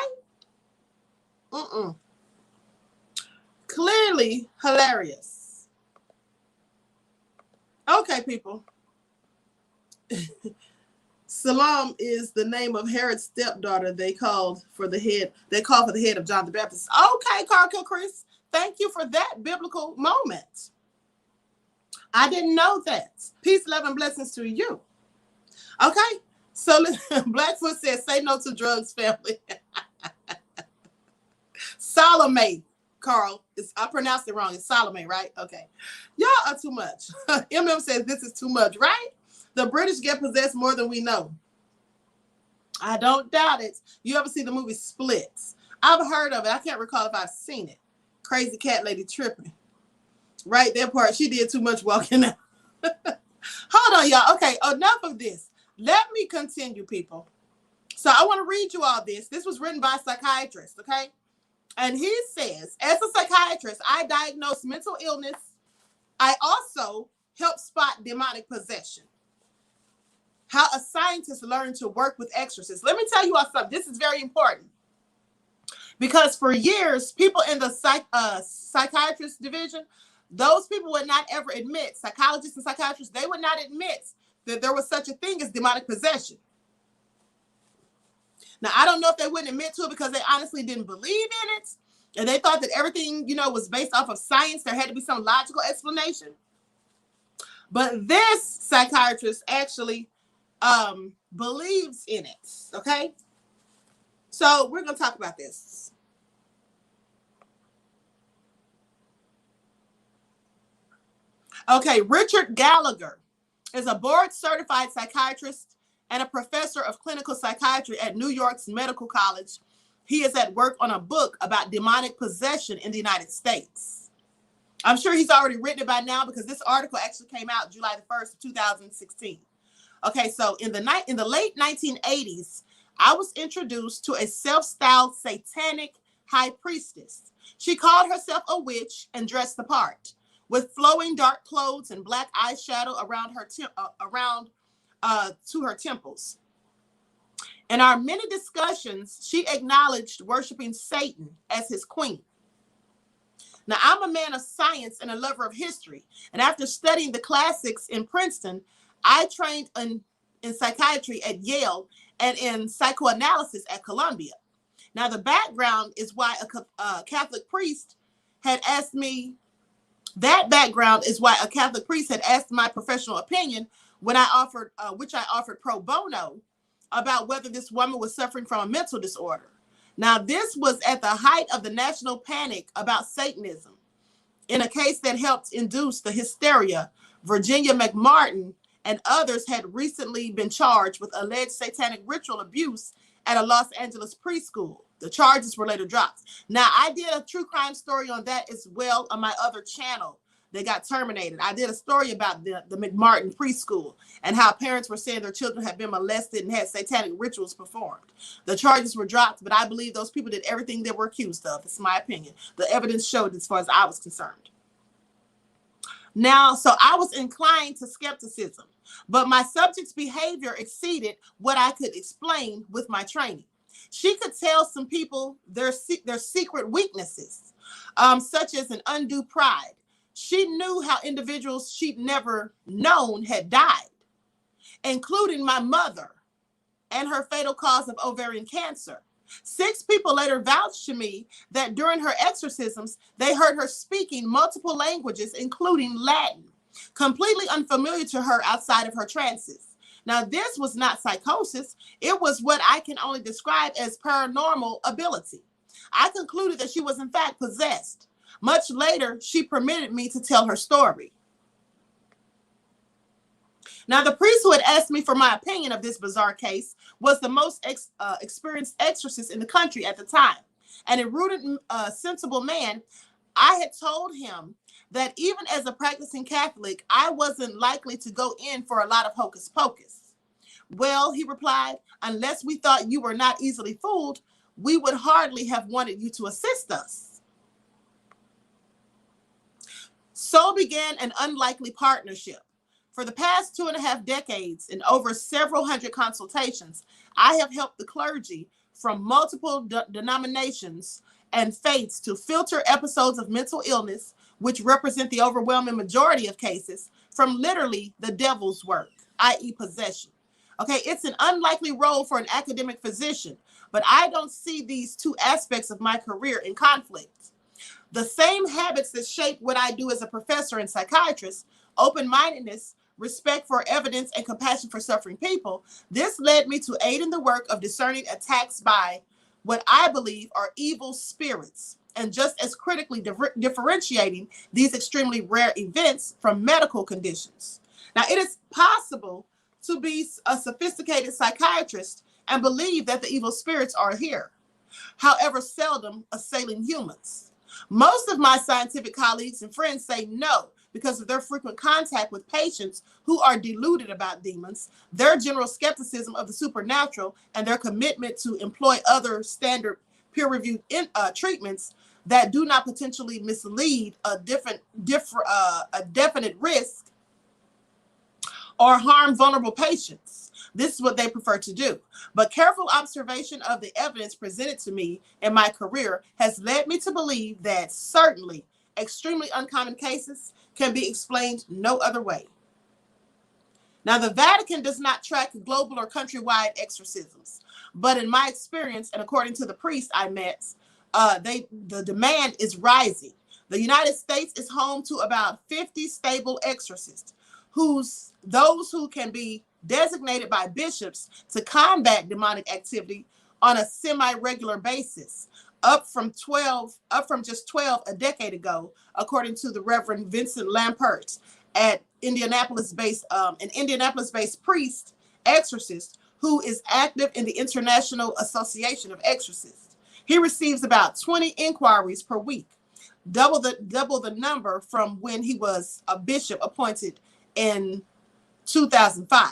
Clearly hilarious. Okay, people. Salam is the name of Herod's stepdaughter. They called for the head of John the Baptist. Okay, Carl Kilcrease. Thank you for that biblical moment. I didn't know that. Peace, love, and blessings to you. Okay, so Blackfoot says, say no to drugs, family. Salome, Carl. I pronounced it wrong. It's Salome, right? Okay. Y'all are too much. MM says this is too much, right? The British get possessed more than we know. I don't doubt it. You ever see the movie Splits? I've heard of it. I can't recall if I've seen it. Crazy cat lady tripping. Right, that part. She did too much walking out. Hold on, y'all. Okay, enough of this. Let me continue, people. So I want to read you all this. This was written by a psychiatrist, okay? And he says, as a psychiatrist, I diagnose mental illness. I also help spot demonic possession. How a scientist learned to work with exorcists. Let me tell you all something. This is very important. Because for years, people in the psychiatrist division, those people would not ever admit, psychologists and psychiatrists, they would not admit that there was such a thing as demonic possession. Now, I don't know if they wouldn't admit to it because they honestly didn't believe in it. And they thought that everything, was based off of science. There had to be some logical explanation. But this psychiatrist actually believes in it, okay? So we're going to talk about this. Okay, Richard Gallagher is a board-certified psychiatrist and a professor of clinical psychiatry at New York's Medical College. He is at work on a book about demonic possession in the United States. I'm sure he's already written it by now because this article actually came out July the 1st, 2016. Okay, so in the late 1980s, I was introduced to a self-styled satanic high priestess. She called herself a witch and dressed the part, with flowing dark clothes and black eyeshadow around her to her temples. In our many discussions, she acknowledged worshiping Satan as his queen. Now, I'm a man of science and a lover of history. And after studying the classics in Princeton, I trained in psychiatry at Yale and in psychoanalysis at Columbia. Now, the background is why a Catholic priest had asked me, that background is why a Catholic priest had asked my professional opinion when I offered, which I offered pro bono, about whether this woman was suffering from a mental disorder. Now, this was at the height of the national panic about Satanism. In a case that helped induce the hysteria, Virginia McMartin and others had recently been charged with alleged satanic ritual abuse at a Los Angeles preschool. The charges were later dropped. Now, I did a true crime story on that as well on my other channel. They got terminated. I did a story about the McMartin preschool and how parents were saying their children had been molested and had satanic rituals performed. The charges were dropped, but I believe those people did everything they were accused of. It's my opinion. The evidence showed as far as I was concerned. Now, so I was inclined to skepticism, but my subject's behavior exceeded what I could explain with my training. She could tell some people their secret weaknesses, such as an undue pride. She knew how individuals she'd never known had died, including my mother and her fatal cause of ovarian cancer. 6 people later vouched to me that during her exorcisms, they heard her speaking multiple languages, including Latin, completely unfamiliar to her outside of her trances. Now, this was not psychosis. It was what I can only describe as paranormal ability. I concluded that she was in fact possessed. Much later, she permitted me to tell her story. Now, the priest who had asked me for my opinion of this bizarre case was the most experienced exorcist in the country at the time. And a rooted, sensible man, I had told him that even as a practicing Catholic, I wasn't likely to go in for a lot of hocus pocus. Well, he replied, unless we thought you were not easily fooled, we would hardly have wanted you to assist us. So began an unlikely partnership. For the past 2.5 decades and over several hundred consultations, I have helped the clergy from multiple denominations and faiths to filter episodes of mental illness, which represent the overwhelming majority of cases, from literally the devil's work, i.e. possession. Okay, it's an unlikely role for an academic physician, but I don't see these two aspects of my career in conflict. The same habits that shape what I do as a professor and psychiatrist, open-mindedness, respect for evidence, and compassion for suffering people, this led me to aid in the work of discerning attacks by what I believe are evil spirits, and just as critically differentiating these extremely rare events from medical conditions. Now, it is possible to be a sophisticated psychiatrist and believe that the evil spirits are here, however seldom assailing humans. Most of my scientific colleagues and friends say no, because of their frequent contact with patients who are deluded about demons, their general skepticism of the supernatural, and their commitment to employ other standard peer-reviewed treatments that do not potentially mislead a definite risk or harm vulnerable patients. This is what they prefer to do. But careful observation of the evidence presented to me in my career has led me to believe that certainly extremely uncommon cases can be explained no other way. Now, the Vatican does not track global or countrywide exorcisms, but in my experience, and according to the priest I met, the demand is rising. The United States is home to about 50 stable exorcists, those who can be designated by bishops to combat demonic activity on a semi-regular basis, up from just 12 a decade ago, according to the Reverend Vincent Lampert, an Indianapolis-based priest exorcist who is active in the International Association of Exorcists. He receives about 20 inquiries per week, double the number from when he was a bishop appointed in 2005.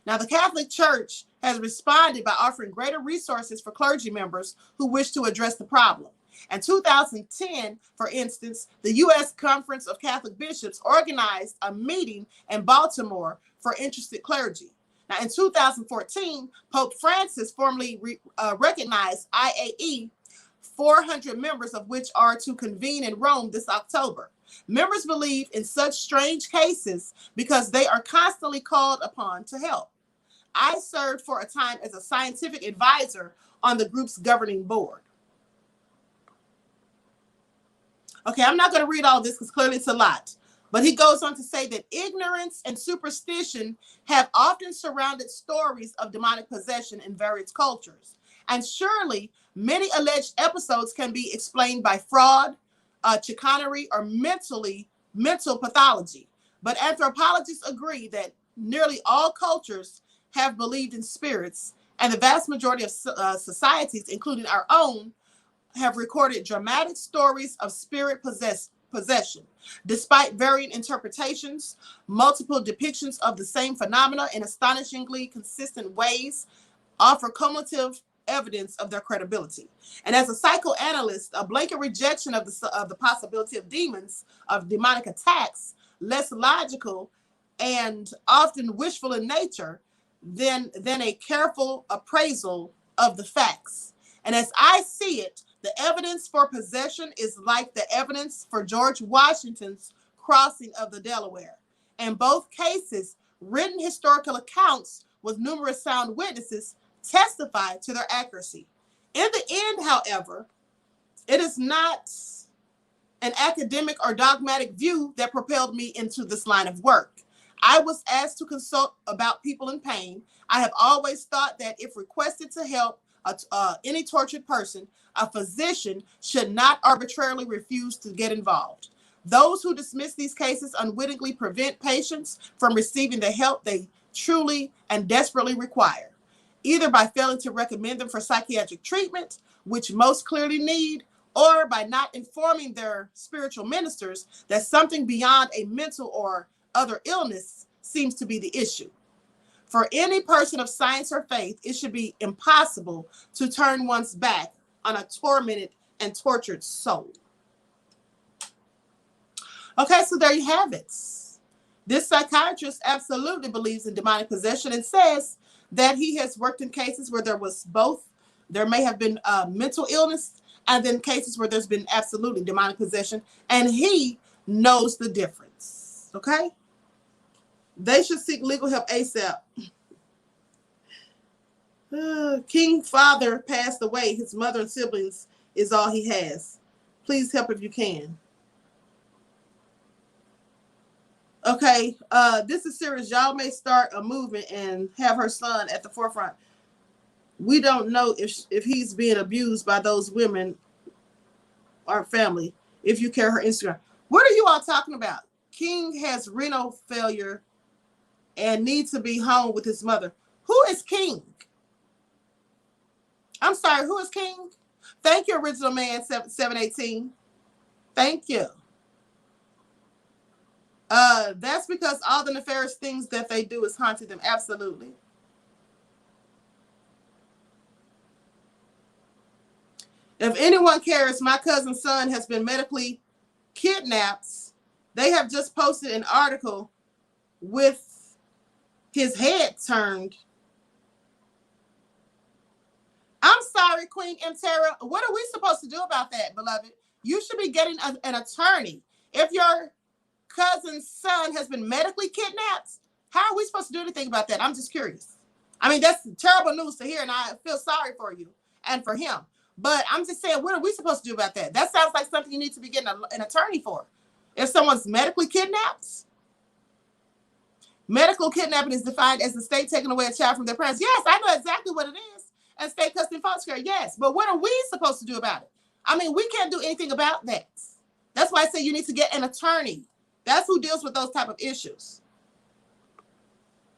Now, the Catholic Church has responded by offering greater resources for clergy members who wish to address the problem. In 2010, for instance, the U.S. Conference of Catholic Bishops organized a meeting in Baltimore for interested clergy. Now, in 2014, Pope Francis formally recognized IAE 400 members of which are to convene in Rome this October. Members believe in such strange cases because they are constantly called upon to help. I served for a time as a scientific advisor on the group's governing board. Okay, I'm not going to read all this because clearly it's a lot. But he goes on to say that ignorance and superstition have often surrounded stories of demonic possession in various cultures. And surely many alleged episodes can be explained by fraud, chicanery, or mental pathology. But anthropologists agree that nearly all cultures have believed in spirits, and the vast majority of societies, including our own, have recorded dramatic stories of spirit possession. Despite varying interpretations, multiple depictions of the same phenomena in astonishingly consistent ways offer cumulative evidence of their credibility. And as a psychoanalyst, a blanket rejection of the possibility of demons, of demonic attacks, less logical and often wishful in nature than a careful appraisal of the facts. And as I see it, the evidence for possession is like the evidence for George Washington's crossing of the Delaware. In both cases, written historical accounts with numerous sound witnesses testify to their accuracy. In the end, however, it is not an academic or dogmatic view that propelled me into this line of work. I was asked to consult about people in pain. I have always thought that if requested to help any tortured person, a physician should not arbitrarily refuse to get involved. Those who dismiss these cases unwittingly prevent patients from receiving the help they truly and desperately require, either by failing to recommend them for psychiatric treatment, which most clearly need, or by not informing their spiritual ministers that something beyond a mental or other illness seems to be the issue. For any person of science or faith, it should be impossible to turn one's back on a tormented and tortured soul. Okay, so there you have it. This psychiatrist absolutely believes in demonic possession and says that he has worked in cases where there may have been mental illness, and then cases where there's been absolutely demonic possession, and he knows the difference. Okay? They should seek legal help ASAP. King father passed away. His mother and siblings is all he has. Please help if you can. Okay, this is serious. Y'all may start a movement and have her son at the forefront. We don't know if he's being abused by those women or family. If you care, her Instagram. What are you all talking about? King has renal failure and needs to be home with his mother. Who is King? I'm sorry, who is King? Thank you, Original Man 718. Thank you. That's because all the nefarious things that they do is haunting them. Absolutely. If anyone cares, my cousin's son has been medically kidnapped. They have just posted an article with his head turned. I'm sorry, Queen Mtera. What are we supposed to do about that, beloved? You should be getting an attorney. If your cousin's son has been medically kidnapped, how are we supposed to do anything about that? I'm just curious. I mean, that's terrible news to hear, and I feel sorry for you and for him. But I'm just saying, what are we supposed to do about that? That sounds like something you need to be getting an attorney for. If someone's medically kidnapped, medical kidnapping is defined as the state taking away a child from their parents. Yes, I know exactly what it is. And state custody and foster care, yes. But what are we supposed to do about it? I mean, we can't do anything about that. That's why I say you need to get an attorney. That's who deals with those type of issues.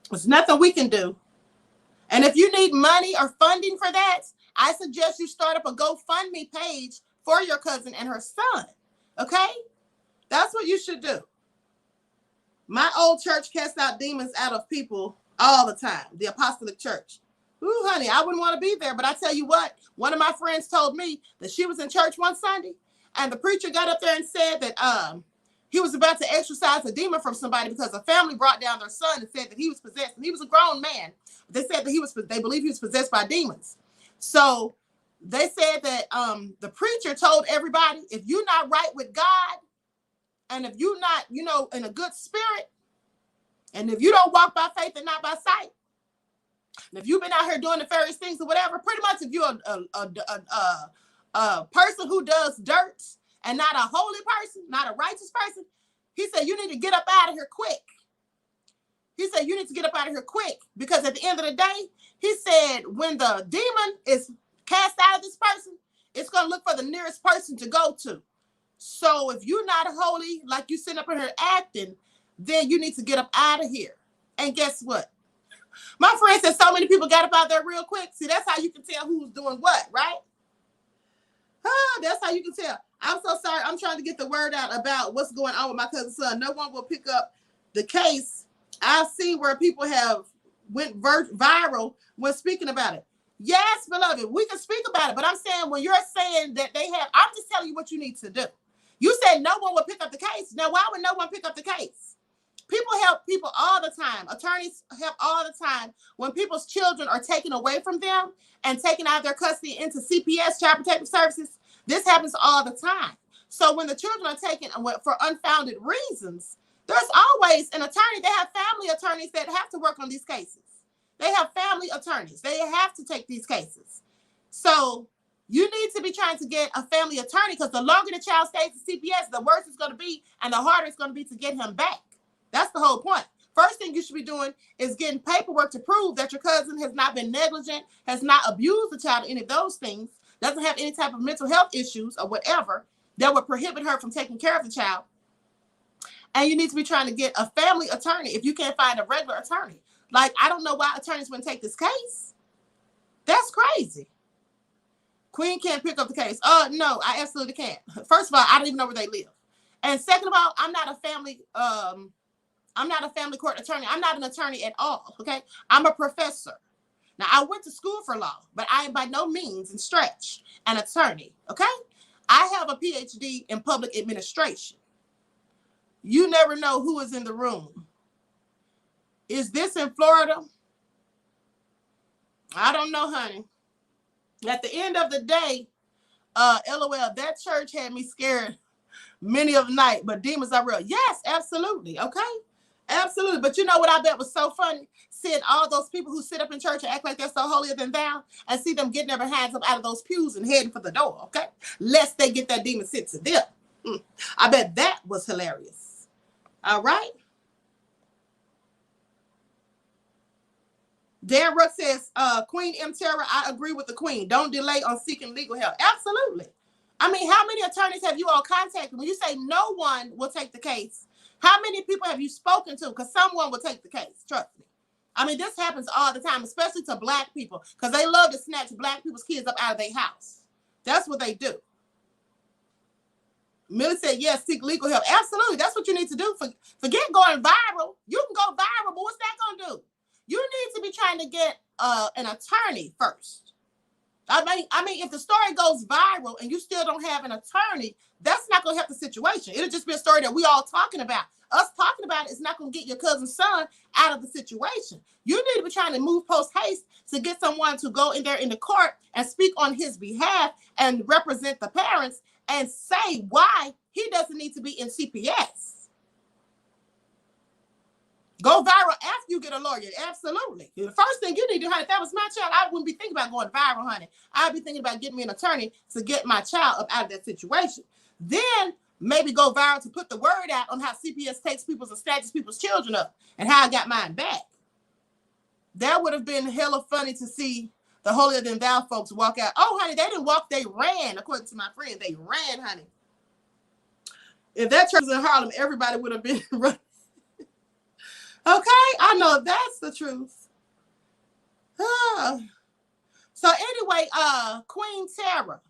There's nothing we can do. And if you need money or funding for that, I suggest you start up a GoFundMe page for your cousin and her son. Okay? That's what you should do. My old church casts out demons out of people all the time. The Apostolic Church. Ooh, honey, I wouldn't want to be there. But I tell you what, one of my friends told me that she was in church one Sunday, and the preacher got up there and said that he was about to exorcise a demon from somebody because a family brought down their son and said that he was possessed. And he was a grown man. They said that they believed he was possessed by demons. So They said that the preacher told everybody, if you're not right with God, and if you're not, you know, in a good spirit, and if you don't walk by faith and not by sight, and if you've been out here doing nefarious things or whatever, pretty much if you're a person who does dirt and not a holy person, not a righteous person, he said you need to get up out of here quick. He said you need to get up out of here quick, because at the end of the day, he said when the demon is cast out of this person, it's going to look for the nearest person to go to. So if you're not holy, like you sitting up in here acting, then you need to get up out of here. And guess what? My friend said so many people got up out there real quick. See, that's how you can tell who's doing what, right? That's how you can tell. I'm so sorry. I'm trying to get the word out about what's going on with my cousin's son. No one will pick up the case. I've seen where people have went viral when speaking about it. Yes, beloved, we can speak about it. But I'm saying when you're saying that they have, I'm just telling you what you need to do. You said no one will pick up the case. Now, why would no one pick up the case? People help people all the time. Attorneys help all the time when people's children are taken away from them and taken out of their custody into CPS, Child Protective Services. This happens all the time. So when the children are taken for unfounded reasons, there's always an attorney. They have family attorneys that have to work on these cases. They have family attorneys. They have to take these cases. So you need to be trying to get a family attorney, because the longer the child stays in CPS, the worse it's going to be and the harder it's going to be to get him back. That's the whole point. First thing you should be doing is getting paperwork to prove that your cousin has not been negligent, has not abused the child, any of those things, doesn't have any type of mental health issues or whatever that would prohibit her from taking care of the child. And you need to be trying to get a family attorney if you can't find a regular attorney. Like, I don't know why attorneys wouldn't take this case. That's crazy. Queen can't pick up the case. No, I absolutely can't. First of all, I don't even know where they live. And second of all, I'm not a family court attorney. I'm not an attorney at all, okay? I'm a professor. Now, I went to school for law, but I am by no means in stretch an attorney, okay? I have a PhD in public administration. You never know who is in the room. Is this in Florida? I don't know, honey. At the end of the day, LOL, that church had me scared many of the night, but demons are real. Yes, absolutely, okay? Absolutely. But you know what I bet was so funny? Seeing all those people who sit up in church and act like they're so holier than thou, and see them getting their hands up out of those pews and heading for the door, okay? Lest they get that demon sent to them. I bet that was hilarious. All right? Dan Rook says, Queen M. Terra, I agree with the Queen. Don't delay on seeking legal help. Absolutely. I mean, how many attorneys have you all contacted? When you say no one will take the case, how many people have you spoken to? Because someone will take the case. Trust me. I mean, this happens all the time, especially to Black people, because they love to snatch Black people's kids up out of their house. That's what they do. Millie said, yes, seek legal help. Absolutely. That's what you need to do. Forget going viral. You can go viral, but what's that going to do? You need to be trying to get an attorney first. I mean, if the story goes viral and you still don't have an attorney, that's not going to help the situation. It'll just be a story that we all talking about. Us talking about it is not going to get your cousin's son out of the situation. You need to be trying to move post haste to get someone to go in there in the court and speak on his behalf and represent the parents and say why he doesn't need to be in CPS. Go viral after you get a lawyer. Absolutely. The first thing you need to do, honey, if that was my child, I wouldn't be thinking about going viral, honey. I'd be thinking about getting me an attorney to get my child up out of that situation. Then maybe go viral to put the word out on how CPS takes people's and snatches people's children up and how I got mine back. That would have been hella funny to see the holier than thou folks walk out. Oh, honey, they didn't walk, they ran. According to my friend, they ran, honey. If that church was in Harlem, everybody would have been running. Okay, I know that's the truth. So anyway, Queen Terra,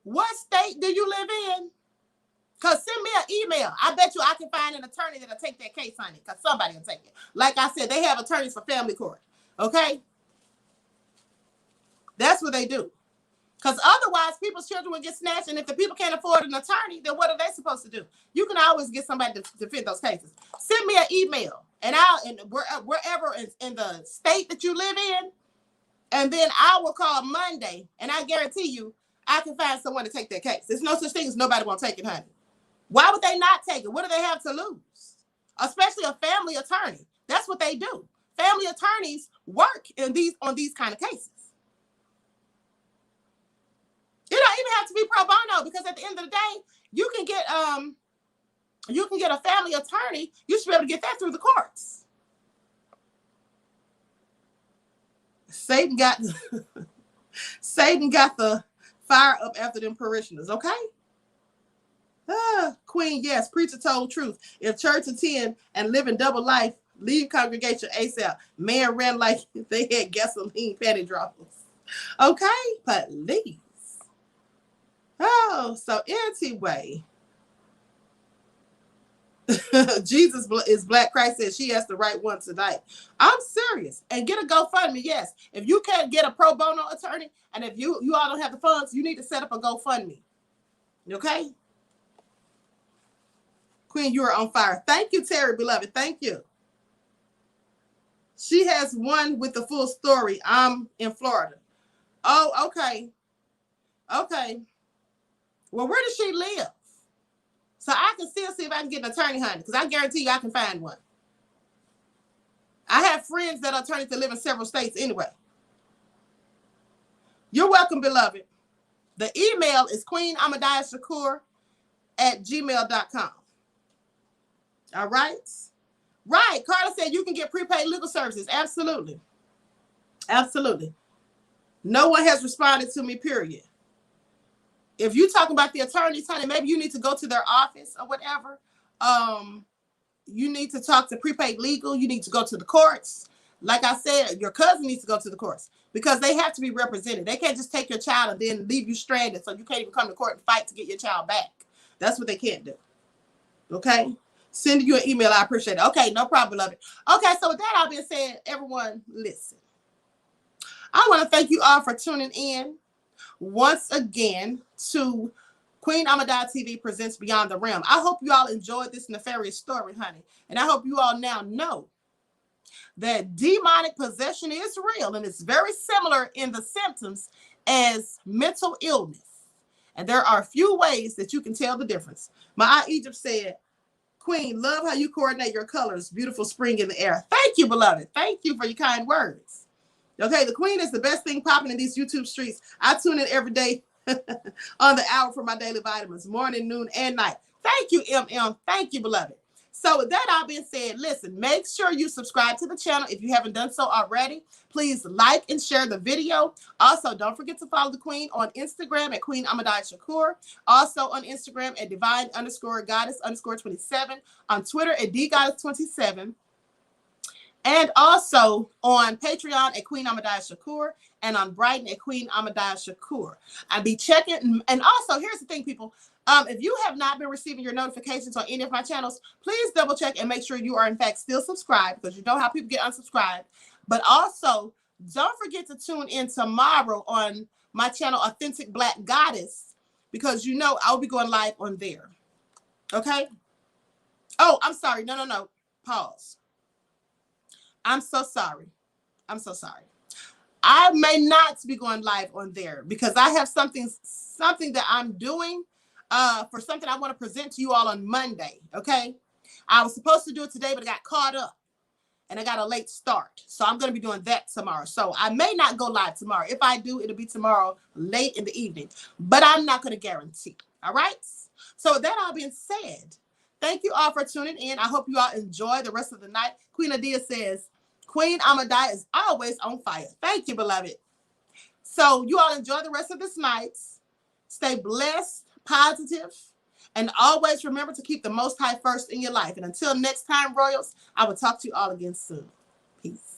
what state do you live in? Because send me an email. I bet you I can find an attorney that'll take that case, honey, because somebody will take it. Like I said, they have attorneys for family court, okay? That's what they do. Because otherwise, people's children will get snatched, and if the people can't afford an attorney, then what are they supposed to do? You can always get somebody to defend those cases. Send me an email, and wherever in the state that you live in, And then I will call Monday, and I guarantee you, I can find someone to take their case. There's no such thing as nobody won't take it, honey. Why would they not take it? What do they have to lose? Especially a family attorney. That's what they do. Family attorneys work on these kind of cases. You don't even have to be pro bono, because at the end of the day, you can get a family attorney. You should be able to get that through the courts. Satan got the fire up after them parishioners, okay? Queen, yes, preacher told truth. If church attend and live in double life, leave congregation ASAP. Man ran like they had gasoline panty droppers. Okay, please. Oh, so anyway. Jesus is Black. Christ says she has the right one tonight. I'm serious. And get a GoFundMe. Yes. If you can't get a pro bono attorney, and if you all don't have the funds, you need to set up a GoFundMe. Okay? Queen, you are on fire. Thank you, Terry, beloved. Thank you. She has one with the full story. I'm in Florida. Oh, okay. Okay. Well, where does she live? So I can still see if I can get an attorney, honey, because I guarantee you I can find one. I have friends that are attorneys that live in several states anyway. You're welcome, beloved. The email is queenahmadiyyahshakur@gmail.com. All right? Right. Carla said you can get prepaid legal services. Absolutely. Absolutely. No one has responded to me, period. If you talk about the attorneys, honey, maybe you need to go to their office or whatever. You need to talk to prepaid legal. You need to go to the courts. Like I said, your cousin needs to go to the courts because they have to be represented. They can't just take your child and then leave you stranded so you can't even come to court and fight to get your child back. That's what they can't do. Okay? Send you an email. I appreciate it. Okay, no problem, beloved. Okay, so with that all being said, everyone, listen. I want to thank you all for tuning in once again to Queen Ahmadiyyah TV presents Beyond the Realm. I hope you all enjoyed this nefarious story, honey. And I hope you all now know that demonic possession is real and it's very similar in the symptoms as mental illness. And there are a few ways that you can tell the difference. My Aunt Egypt said, Queen, love how you coordinate your colors. Beautiful spring in the air. Thank you, beloved. Thank you for your kind words. Okay, the Queen is the best thing popping in these YouTube streets. I tune in every day on the hour for my daily vitamins, morning, noon, and night. Thank you, MM. Thank you, beloved. So with that all being said, listen, make sure you subscribe to the channel if you haven't done so already. Please like and share the video. Also, don't forget to follow the Queen on Instagram at Queen Ahmadiyyah Also on Instagram at divine_goddess_27. On Twitter at dgoddess27. And also on Patreon at Queen Ahmadiyyah and on Brighton at Queen Ahmadiyyah I'll be checking. And also, here's the thing, people. If you have not been receiving your notifications on any of my channels, please double check and make sure you are in fact still subscribed, because you know how people get unsubscribed. But also, don't forget to tune in tomorrow on my channel, Authentic Black Goddess, because you know I'll be going live on there. Okay? Oh, I'm sorry. No. Pause. I'm so sorry. I'm so sorry. I may not be going live on there because I have something that I'm doing for something I want to present to you all on Monday. Okay. I was supposed to do it today, but I got caught up and I got a late start. So I'm going to be doing that tomorrow. So I may not go live tomorrow. If I do, it'll be tomorrow late in the evening, but I'm not going to guarantee. All right. So with that all being said, thank you all for tuning in. I hope you all enjoy the rest of the night. Queen Anneliese says, Queen Ahmadiyyah is always on fire. Thank you, beloved. So you all enjoy the rest of this night. Stay blessed, positive, and always remember to keep the Most High first in your life. And until next time, Royals, I will talk to you all again soon. Peace.